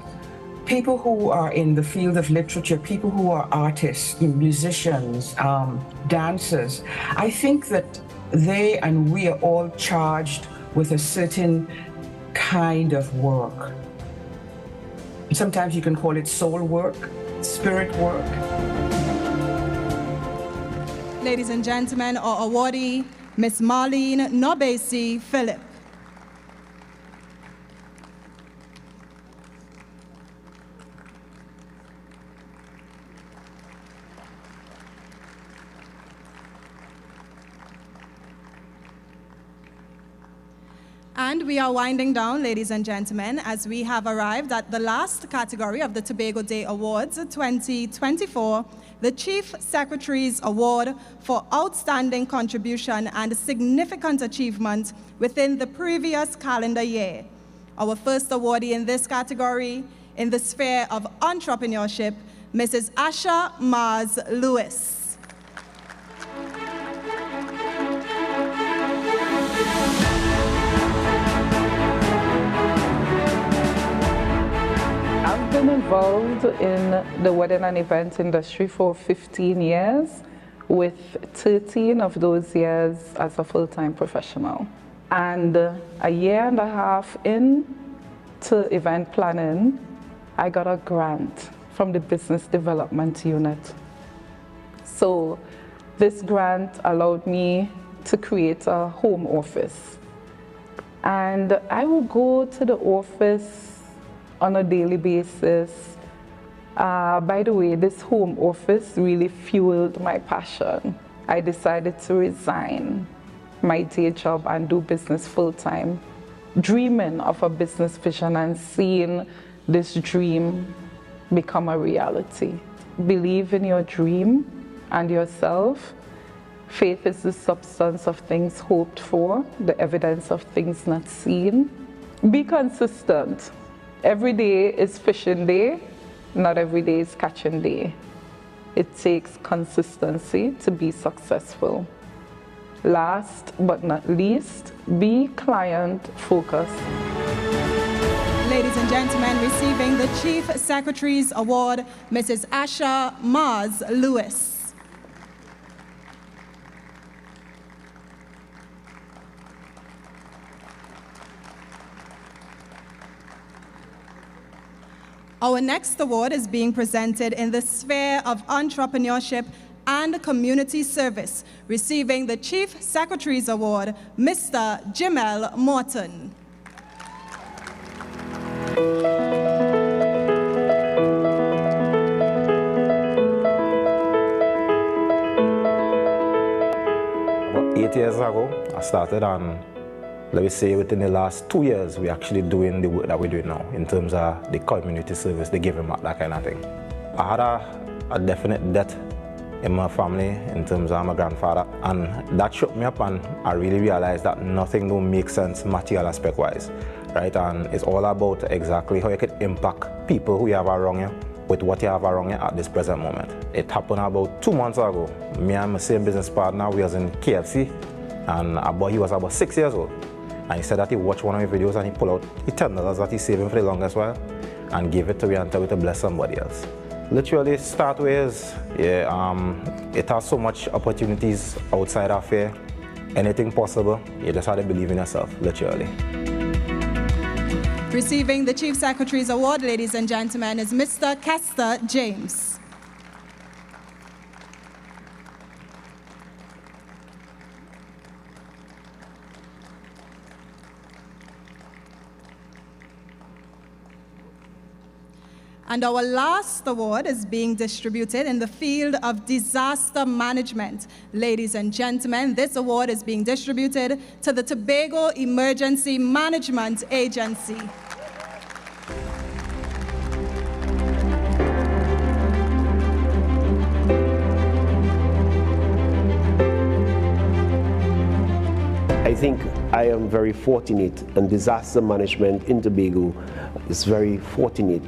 people who are in the field of literature, people who are artists, musicians, dancers, I think that they and we are all charged with a certain kind of work. Sometimes you can call it soul work, spirit work. Ladies and gentlemen, our awardee, Miss Marlene Nobesi Phillip. And we are winding down, ladies and gentlemen, as we have arrived at the last category of the Tobago Day Awards 2024, the Chief Secretary's Award for Outstanding Contribution and Significant Achievement within the previous calendar year. Our first awardee in this category, in the sphere of entrepreneurship, Mrs. Asha Mars Lewis. I've been involved in the wedding and event industry for 15 years, with 13 of those years as a full-time professional. And a year and a half into event planning, I got a grant from the business development unit. So this grant allowed me to create a home office. And I would go to the office on a daily basis. By the way, this home office really fueled my passion. I decided to resign my day job and do business full-time, dreaming of a business vision and seeing this dream become a reality. Believe in your dream and yourself. Faith is the substance of things hoped for, the evidence of things not seen. Be consistent. Every day is fishing day, not every day is catching day. It takes consistency to be successful. Last but not least, be client focused. Ladies and gentlemen, receiving the Chief Secretary's Award, Mrs. Asha Mars Lewis. Our next award is being presented in the sphere of entrepreneurship and community service, receiving the Chief Secretary's Award, Mr. Jamel Morton. About 8 years ago, I started on, let me say, within the last 2 years, we're actually doing the work that we're doing now in terms of the community service, the giving back, that kind of thing. I had a definite debt in my family in terms of my grandfather, and that shook me up, and I really realized that nothing don't make sense material aspect wise, right? And it's all about exactly how you can impact people who you have around you with what you have around you at this present moment. It happened about 2 months ago. Me and my same business partner, we was in KFC, and he was about 6 years old. And he said that he watched one of my videos and he pulled out the $10 that he's saving for the longest while and gave it to me and told me to bless somebody else. Literally, start ways, it has so much opportunities outside of here. Anything possible, you just have to believe in yourself, literally. Receiving the Chief Secretary's Award, ladies and gentlemen, is Mr. Kester James. And our last award is being distributed in the field of disaster management. Ladies and gentlemen, this award is being distributed to the Tobago Emergency Management Agency. I think I am very fortunate, and disaster management in Tobago is very fortunate.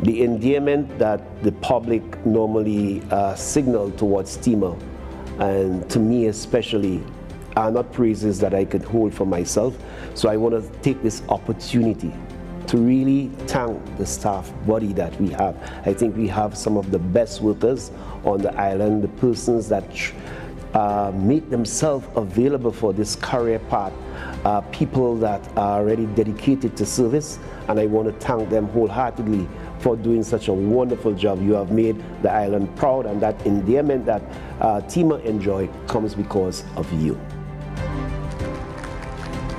The endearment that the public normally signal towards TEMA, and to me especially, are not praises that I could hold for myself. So I want to take this opportunity to really thank the staff body that we have. I think we have some of the best workers on the island, the persons that make themselves available for this career path, people that are already dedicated to service, and I want to thank them wholeheartedly for doing such a wonderful job. You have made the island proud, and that endearment that TEMA enjoy comes because of you.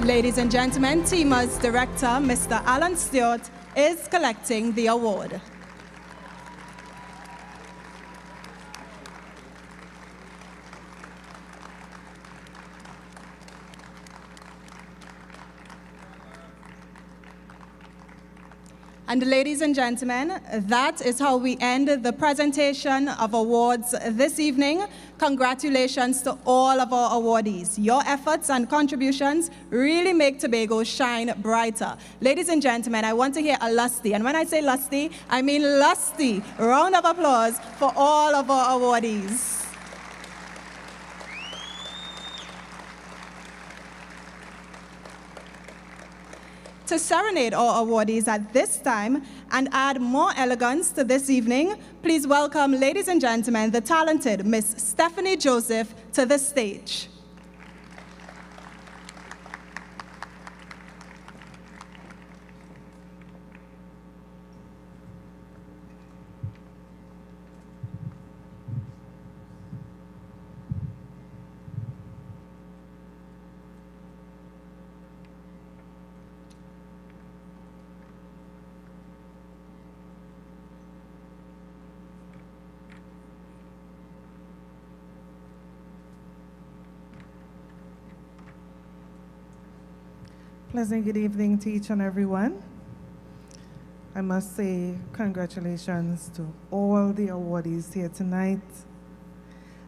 Ladies and gentlemen, TEMA's director, Mr. Alan Stewart, is collecting the award. And ladies and gentlemen, that is how we end the presentation of awards this evening. Congratulations to all of our awardees. Your efforts and contributions really make Tobago shine brighter. Ladies and gentlemen, I want to hear a lusty, and when I say lusty, I mean lusty round of applause for all of our awardees. To serenade our awardees at this time and add more elegance to this evening, please welcome, ladies and gentlemen, the talented Miss Stephanie Joseph to the stage. Pleasant good evening to each and everyone. I must say congratulations to all the awardees here tonight.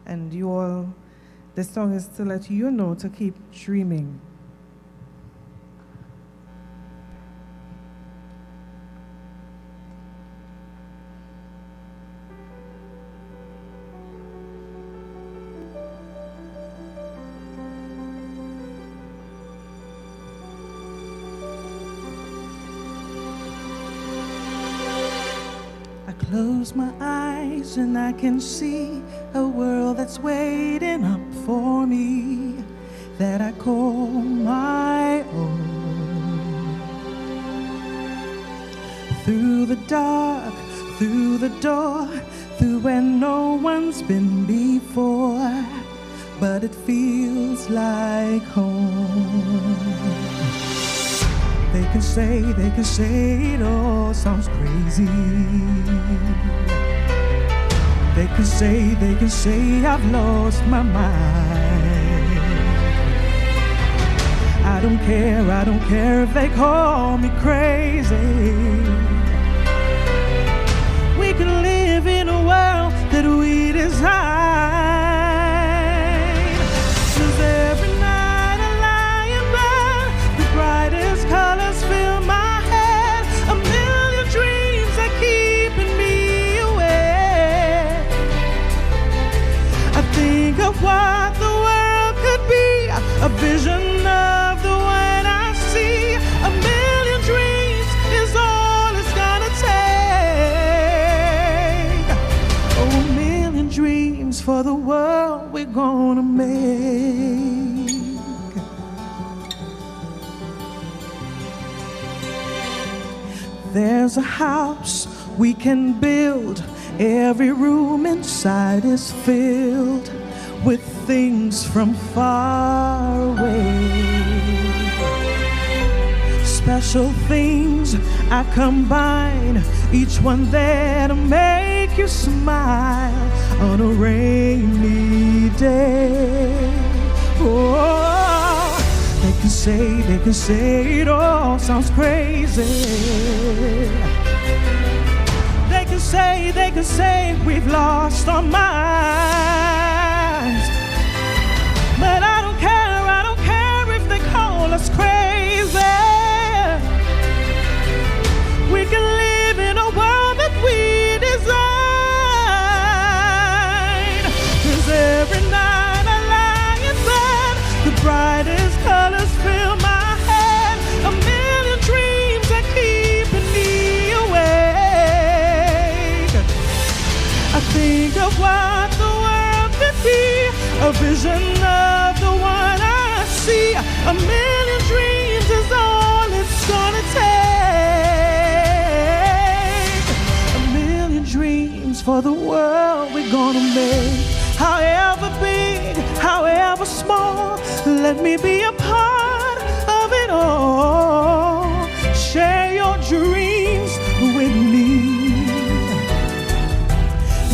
And you all, this song is to let you know to keep dreaming. Close my eyes and I can see a world that's waiting up for me, that I call my own. Through the dark, through the door, through where no one's been before, but it feels like home. They can say it all sounds crazy. They can say I've lost my mind. I don't care if they call me crazy. We can live in a world that we design. 'Cause every night I lie in bed, the brightest colors fill my head. A million dreams are keeping me awake. I think of what the world could be, a vision of the one I see. A million dreams is all it's gonna take. Oh, a million dreams for the world we're gonna make. There's a house we can build. Every room inside is filled with things from far away. special things I combine, each one there to make you smile on a rainy day. Oh, they can say it all sounds crazy. They can say we've lost our minds. But I don't care if they call us crazy. We can live in a world that we design. 'Cause every night I lie in bed, the brightest colors fill my head. A million dreams are keeping me awake. I think of what the world could be, a vision of the one I see. A million dreams is all it's gonna take. A million dreams for the world we're gonna make. However big, however small, let me be a part of it all. Share your dreams with me.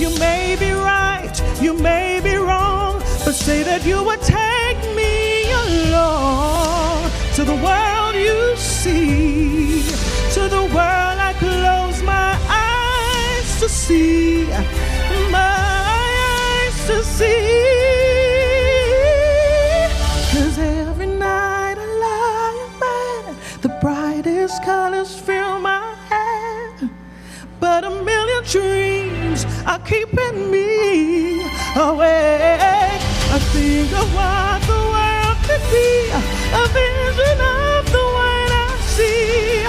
You may be right, you may be wrong, but say that you would take me along to the world you see, to the world I close my eyes to see, my eyes to see. 'Cause every night I lie in bed, the brightest colors fill my head. But a million dreams are keeping me awake. I think of what the world could be, a vision of the one I see.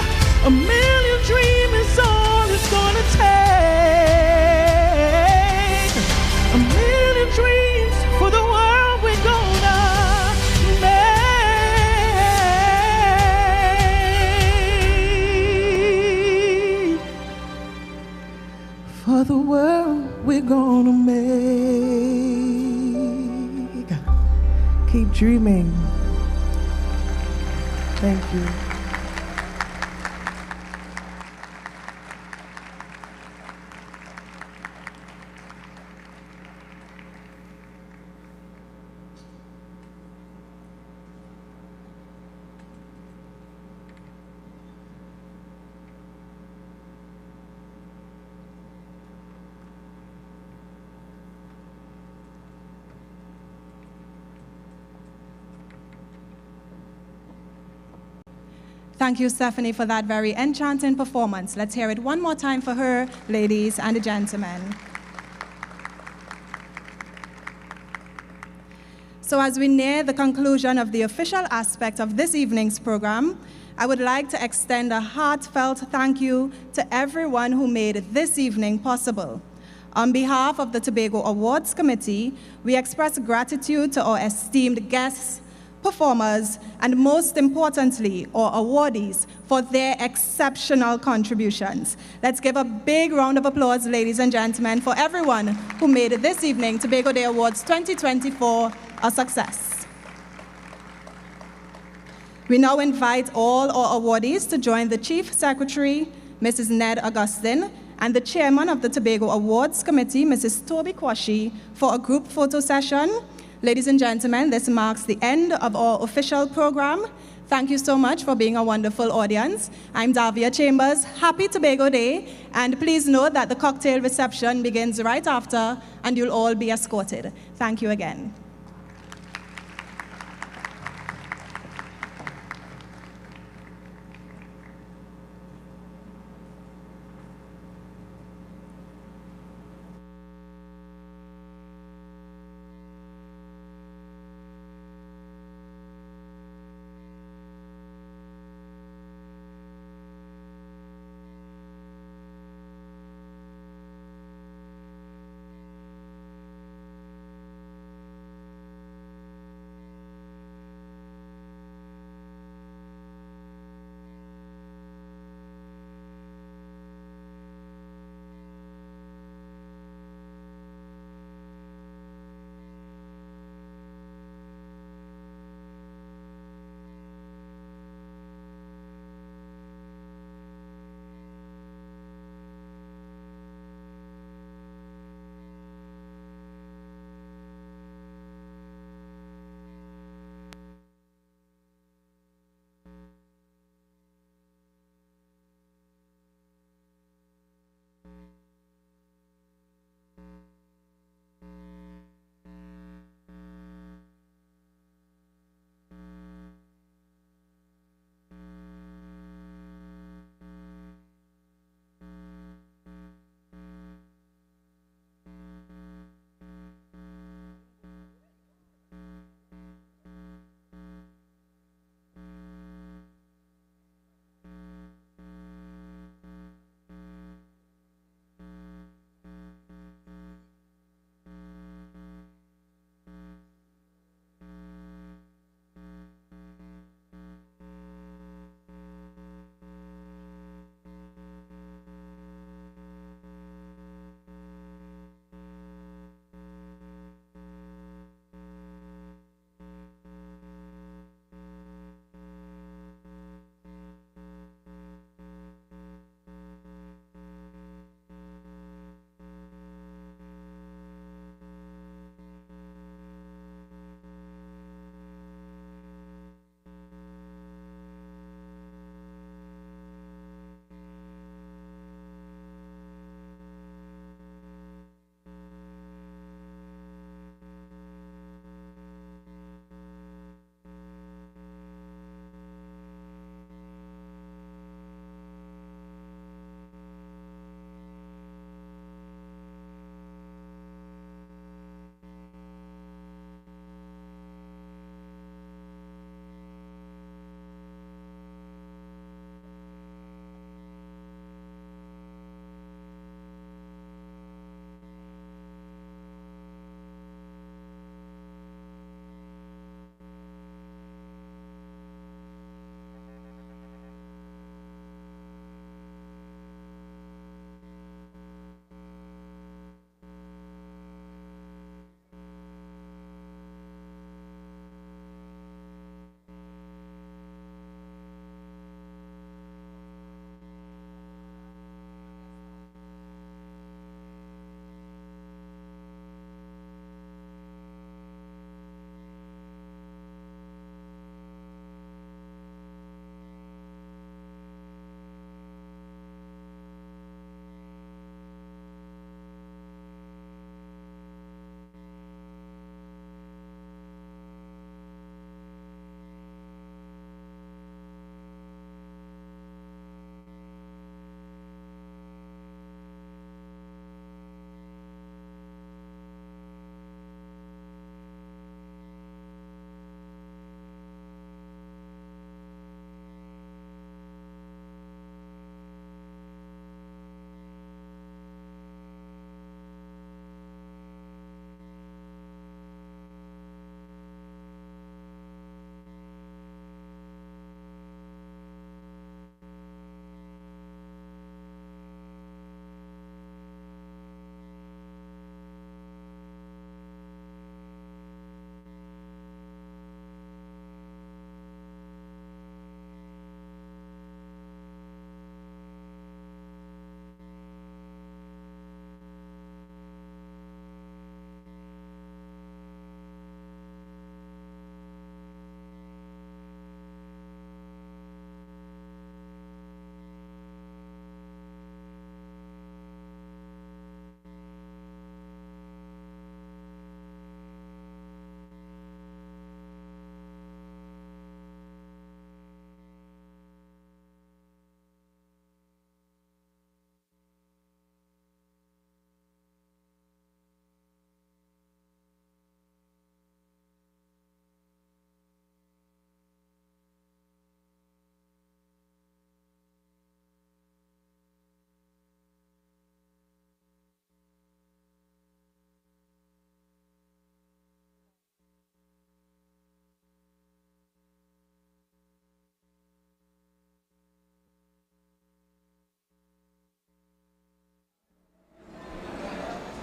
A million dreams is all it's gonna take. A million dreams for the world we're gonna make. For the world we're gonna make. Keep dreaming. Thank you. Thank you, Stephanie, for that very enchanting performance. Let's hear it one more time for her, ladies and gentlemen. So as we near the conclusion of the official aspect of this evening's program, I would like to extend a heartfelt thank you to everyone who made this evening possible. On behalf of the Tobago Awards Committee, we express gratitude to our esteemed guests, performers, and most importantly, our awardees for their exceptional contributions. Let's give a big round of applause, ladies and gentlemen, for everyone who made this evening Tobago Day Awards 2024 a success. We now invite all our awardees to join the Chief Secretary, Mrs. Ned Augustine, and the Chairman of the Tobago Awards Committee, Mrs. Toby Kwashi, for a group photo session. Ladies and gentlemen, this marks the end of our official program. Thank you so much for being a wonderful audience. I'm Davia Chambers. Happy Tobago Day. And please note that the cocktail reception begins right after, and you'll all be escorted. Thank you again.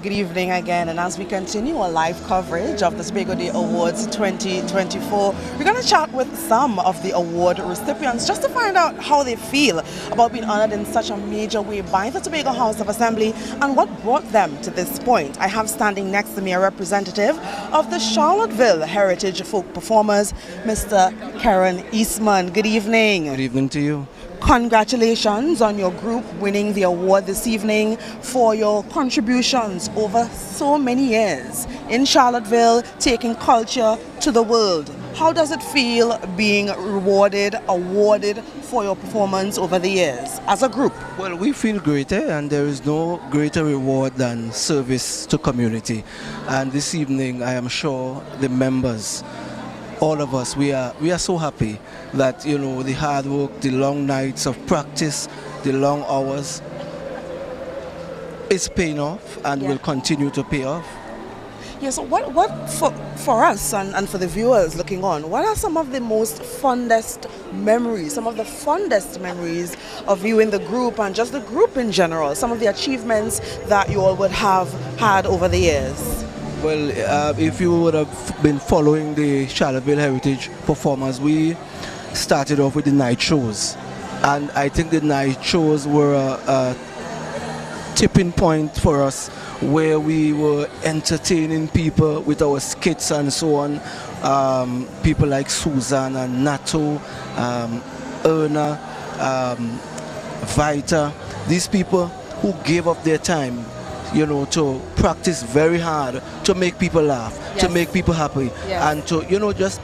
Good evening again, and as we continue our live coverage of the Tobago Day Awards 2024, we're going to chat with some of the award recipients just to find out how they feel about being honored in such a major way by the Tobago House of Assembly and what brought them to this point. I have standing next to me a representative of the Charlottesville Heritage Folk Performers, Mr. Karen Eastman. Good evening. Good evening to you. Congratulations on your group winning the award this evening for your contributions over so many years in Charlottesville, taking culture to the world. How does it feel being awarded for your performance over the years as a group? Well, we feel greater, and there is no greater reward than service to community. And this evening, I am sure the members, all of us, we are so happy that, you know, the hard work, the long nights of practice, the long hours is paying off and will continue to pay off. Yeah, so what for us and for the viewers looking on, what are some of the most fondest memories, some of the fondest memories of you in the group and just the group in general, some of the achievements that you all would have had over the years? Well, if you would have been following the Charlottesville Heritage performers, we started off with the night shows. And I think the night shows were a tipping point for us, where we were entertaining people with our skits and so on. People like Susan and Nato, Erna, Vita, these people who gave up their time, to practice very hard, to make people laugh, to make people happy, and to, just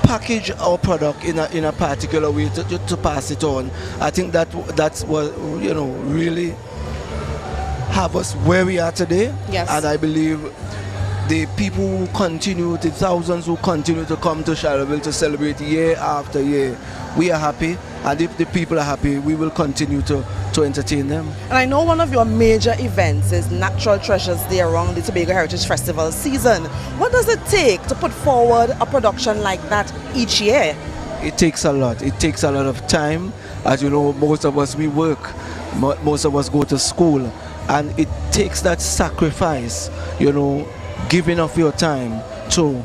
package our product in a particular way to pass it on. I think that's what, really have us where we are today. Yes. And I believe the people who continue, the thousands who continue to come to Charlottesville to celebrate year after year, we are happy. And if the people are happy, we will continue to entertain them. And I know one of your major events is Natural Treasures Day around the Tobago Heritage Festival season. What does it take to put forward a production like that each year? It takes a lot. It takes a lot of time. As you know, most of us, we work. Most of us go to school. And it takes that sacrifice, giving of your time to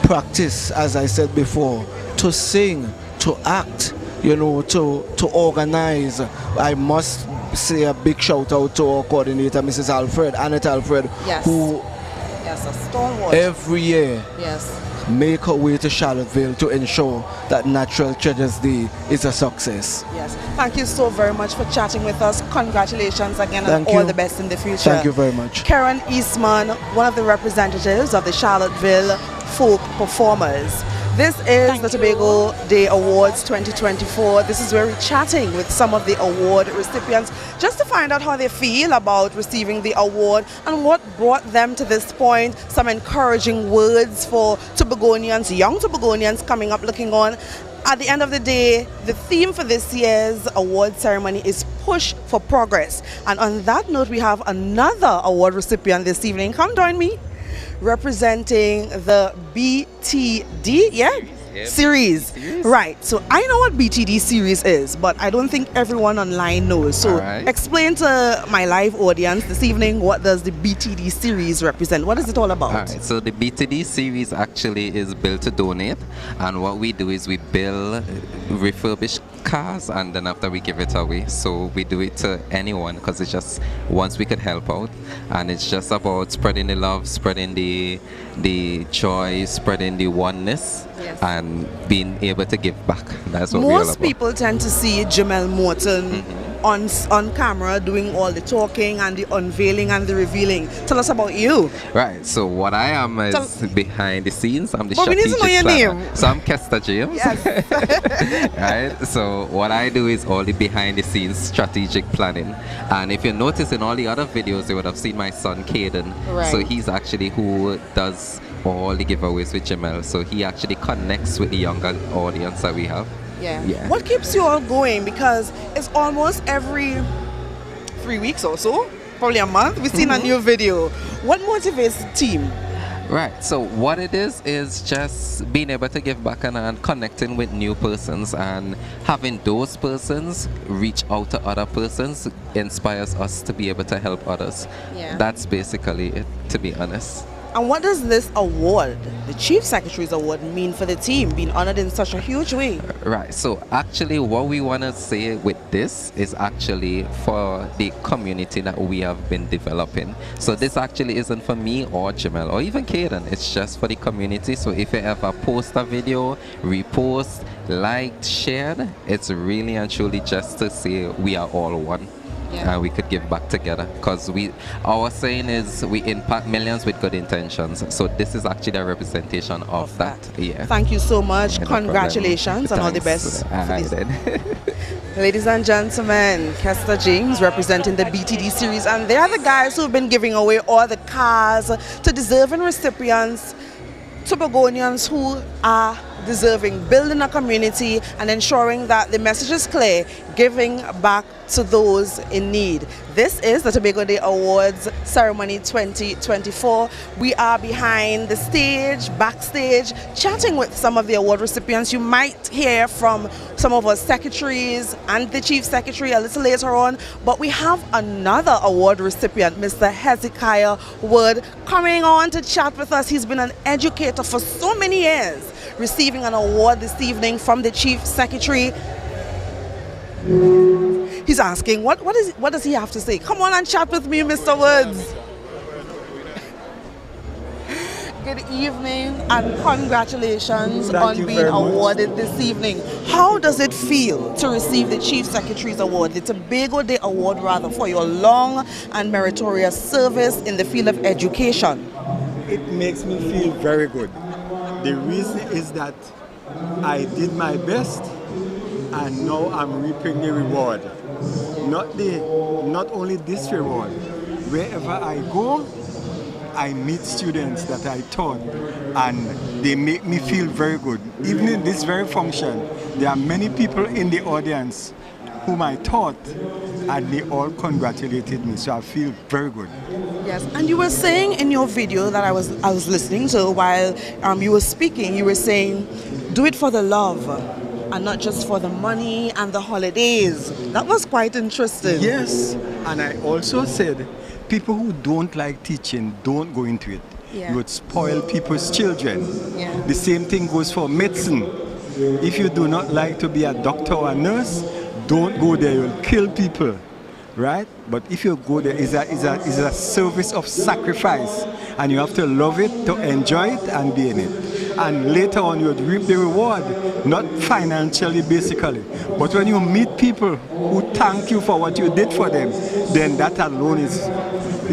practice, as I said before, to sing, to act, to organize. I must say a big shout out to our coordinator, Mrs. Annette Alfred, who a stalwart. Every year Yes. make her way to Charlottesville to ensure that Natural Treasures Day is a success. Yes. Thank you so very much for chatting with us. Congratulations again and Thank all you. the best in the future. Thank you very much. Karen Eastman, one of the representatives of the Charlottesville folk performers. This is the Tobago Day Awards 2024. This is where we're chatting with some of the award recipients just to find out how they feel about receiving the award and what brought them to this point. Some encouraging words for Tobagonians, young Tobagonians coming up looking on. At the end of the day, the theme for this year's award ceremony is Push for Progress. And on that note, we have another award recipient this evening. Come join me. Representing the BTD, series. Right, so I know what BTD series is, but I don't think everyone online knows. So explain to my live audience this evening, what does the BTD series represent? What is it all about? All right, so the BTD series actually is built to donate, and what we do is we build refurbished cars, and then after we give it away. So we do it to anyone because it's just once we could help out, and it's just about spreading the love, spreading the joy, spreading the oneness, and being able to give back. That's what we're all about. Most people tend to see Jamel Morton on camera doing all the talking and the unveiling and the revealing. Tell us about you. Right, so what I am is behind the scenes. I'm the But we need strategic to know your planner. name. So I'm Kester James. Right, so what I do is all the behind the scenes strategic planning. And if you notice in all the other videos, you would have seen my son Caden. Right. So he's actually who does all the giveaways with Jamel. So he actually connects with the younger audience that we have. Yeah. What keeps you all going? Because it's almost every 3 weeks or so, probably a month, we've seen a new video. What motivates the team? Right, so what it is just being able to give back and connecting with new persons, and having those persons reach out to other persons inspires us to be able to help others. Yeah. That's basically it, to be honest. And what does this award, the Chief Secretary's Award, mean for the team, being honored in such a huge way? Right, so actually what we want to say with this is actually for the community that we have been developing. So this actually isn't for me or Jamel or even Kaden, it's just for the community. So if you ever post a video, repost, liked, shared, it's really and truly just to say we are all one. And we could give back together, because our saying is we impact millions with good intentions. So this is actually a representation of that. Yeah. Thank you so much. No Congratulations problem. and all the Thanks. best. For this. Ladies and gentlemen, Kester James representing the BTD series, and they are the guys who have been giving away all the cars to deserving recipients, Tobagonians who are deserving, building a community and ensuring that the message is clear, giving back to those in need. This is the Tobago Day Awards Ceremony 2024. We are behind the stage, backstage, chatting with some of the award recipients. You might hear from some of our secretaries and the chief secretary a little later on, but we have another award recipient, Mr. Hezekiah Wood, coming on to chat with us. He's been an educator for so many years, receiving an award this evening from the chief secretary. He's asking, what does he have to say? Come on and chat with me, Mr. Woods. Good evening and congratulations on being awarded this evening. How does it feel to receive the Chief Secretary's Award, the Tobago Day Award rather, for your long and meritorious service in the field of education? It makes me feel very good. The reason is that I did my best and now I'm reaping the reward. Not only this reward, wherever I go, I meet students that I taught and they make me feel very good. Even in this very function, there are many people in the audience whom I taught and they all congratulated me, so I feel very good. Yes, and you were saying in your video that I was listening to while you were speaking, you were saying, do it for the love and not just for the money and the holidays. That was quite interesting. Yes, and I also said, people who don't like teaching, don't go into it. Yeah. You would spoil people's children. Yeah. The same thing goes for medicine. If you do not like to be a doctor or a nurse, don't go there, you'll kill people, right? But if you go there, it's a service of sacrifice, and you have to love it, to enjoy it, and be in it. And later on, you would reap the reward, not financially, basically. But when you meet people who thank you for what you did for them, then that alone is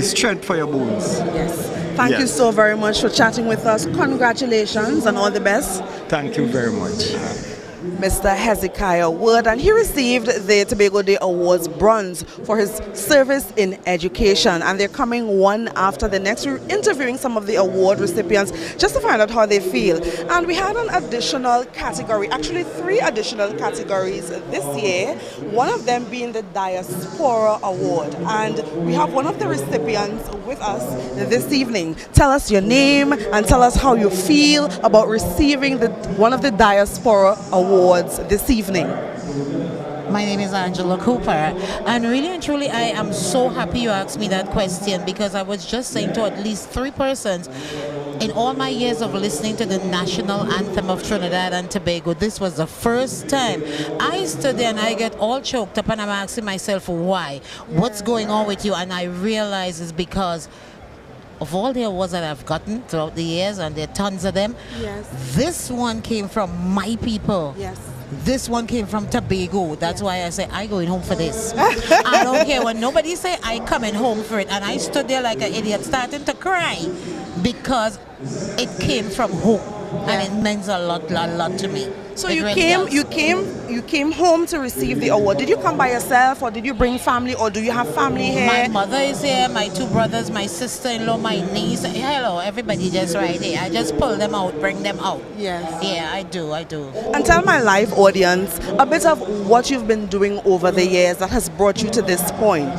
strength for your bones. Yes. Thank you so very much for chatting with us. Congratulations and all the best. Thank you very much. Mr. Hezekiah Wood, and he received the Tobago Day Awards bronze for his service in education, and they're coming one after the next. We're interviewing some of the award recipients just to find out how they feel. And we had an additional category, actually 3 additional categories this year, one of them being the Diaspora Award, and we have one of the recipients with us this evening. Tell us your name and tell us how you feel about receiving one of the Diaspora Awards this evening. My name is Angela Cooper, and really and truly I am so happy you asked me that question, because I was just saying to at least 3 persons in all my years of listening to the national anthem of Trinidad and Tobago, this was the first time I stood there and I get all choked up and I'm asking myself why, what's going on with you, and I realize it's because of all the awards that I've gotten throughout the years, and there are tons of them. Yes. This one came from my people. Yes. This one came from Tobago. That's why I say I going home for this. I don't care what nobody say, I coming home for it. And I stood there like an idiot starting to cry because it came from home. And it means a lot to me. So it you really came home to receive the award. Did you come by yourself, or did you bring family, or do you have family here? My mother is here, my 2 brothers, my sister-in-law, my niece. Hello, everybody just right here. I just pull them out, bring them out. Yes. Yeah, I do. And tell my live audience a bit of what you've been doing over the years that has brought you to this point.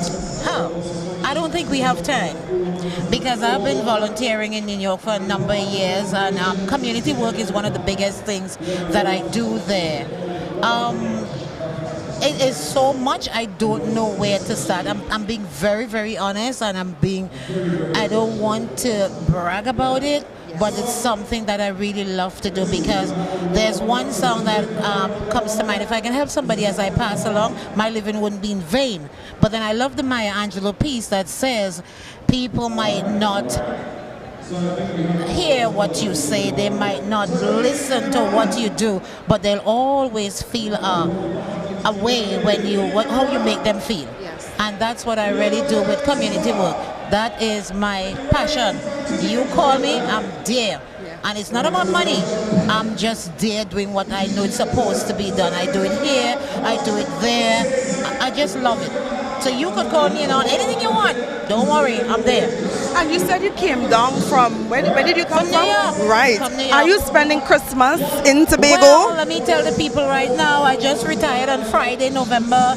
I don't think we have time, because I've been volunteering in New York for a number of years, and community work is one of the biggest things that I do there. It is so much, I don't know where to start. I'm being very, very honest, and I don't want to brag about it, but it's something that I really love to do, because there's one song that comes to mind. If I can help somebody as I pass along, my living wouldn't be in vain. But then I love the Maya Angelou piece that says, people might not hear what you say, they might not listen to what you do, but they'll always feel a way how you make them feel. Yes. And that's what I really do with community work. That is my passion. You call me, I'm there. And it's not about money. I'm just there doing what I know it's supposed to be done. I do it here, I do it there. I just love it. So you could call me on anything you want. Don't worry, I'm there. And you said you came down from, where did you come from? New York. Right. From New York. Are you spending Christmas in Tobago? Well, let me tell the people right now, I just retired on Friday, November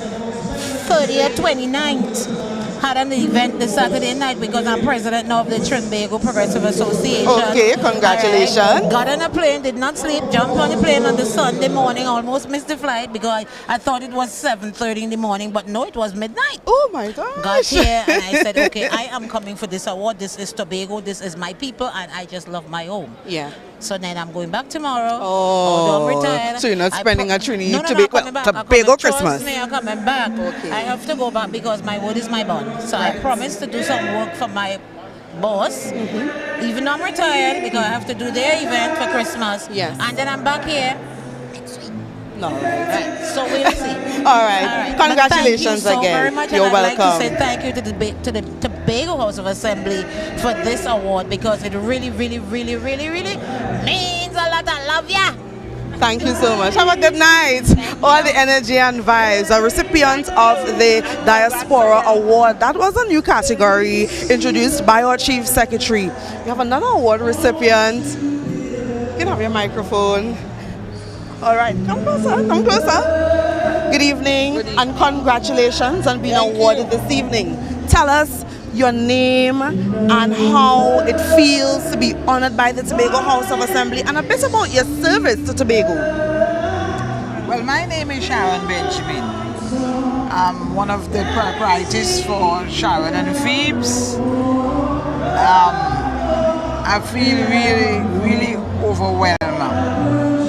30th, 29th. Had an event this Saturday night because I'm president now of the Tobago Progressive Association. Okay, congratulations. Right. Got on a plane, did not sleep, jumped on the plane on the Sunday morning, almost missed the flight because I thought it was 7:30 in the morning, but no, it was midnight. Oh my gosh. Got here and I said, okay, I am coming for this award. This is Tobago, this is my people, and I just love my home. Yeah. So then I'm going back tomorrow. Oh, I'm retired. so you're not spending a Trinity Tobago Tobago Christmas? Trust me, I'm coming back. Okay. I have to go back because my word is my bond. So I promised to do some work for my boss, even though I'm retired, because I have to do their event for Christmas. Yes. And then I'm back here. No, right. So we'll see. All right. Congratulations But thank you so again. very much. You're and welcome. I'd like to say thank you to the Tobago House of Assembly for this award because it really, really, really, really, really means a lot. I love ya. Thank you so much. Have a good night. All the energy and vibes. A recipient of the Diaspora Award. That was a new category introduced by our Chief Secretary. We have another award recipient. You can have your microphone. All right, come closer, come closer. Good evening and congratulations on being awarded this evening. Tell us your name and how it feels to be honored by the Tobago House of Assembly and a bit about your service to Tobago. Well, my name is Sharon Benjamin. I'm one of the proprietors for Sharon and Phoebes. I feel really, really overwhelmed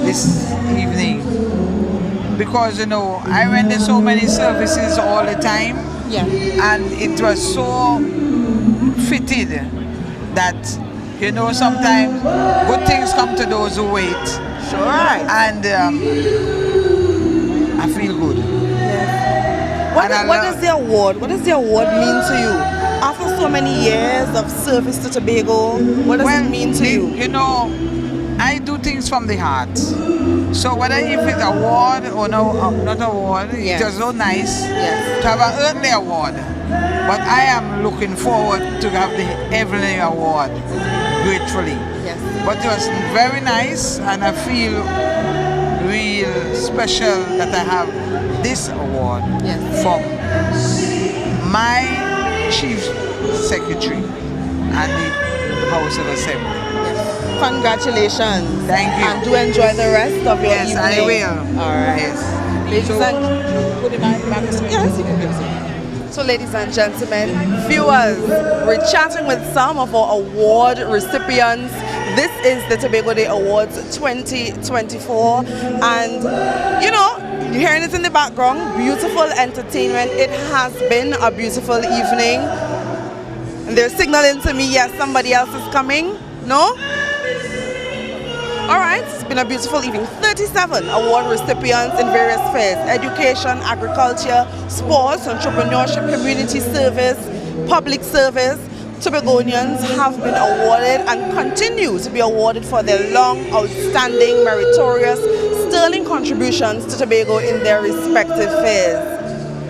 this evening because, you know, I render so many services all the time. Yeah. And it was so fitted that, you know, sometimes good things come to those who wait. Sure. Right. And I feel good. Yes. What does the award mean to you? After so many years of service to Tobago, what does it mean to you? You know, I do things from the heart. So whether if it's award or no, not award, yes. It was so nice yes. to have an earthly award. But I am looking forward to have the heavenly award, gratefully. Yes. But it was very nice, and I feel real special that I have this award from my Chief Secretary and the House of Assembly. Congratulations. Thank you. And do enjoy the rest of your evening. Yes, I will. All right. Yes. Ladies So ladies and gentlemen, viewers, we're chatting with some of our award recipients. This is the Tobago Day Awards 2024. And, you know, you're hearing it in the background, beautiful entertainment. It has been a beautiful evening. And they're signaling to me, yes, somebody else is coming. No? All right, it's been a beautiful evening. 37 award recipients in various spheres: education, agriculture, sports, entrepreneurship, community service, public service. Tobagonians have been awarded and continue to be awarded for their long, outstanding, meritorious, sterling contributions to Tobago in their respective spheres.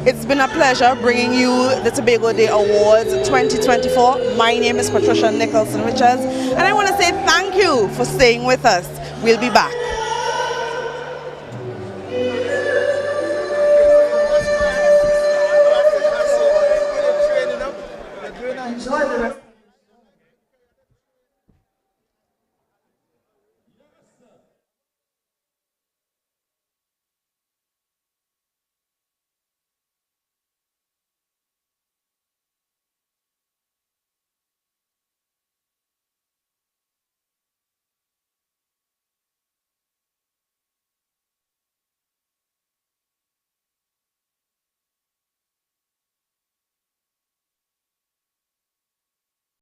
It's been a pleasure bringing you the Tobago Day Awards 2024. My name is Patricia Nicholson Richards, and I want to say thank you for staying with us. We'll be back.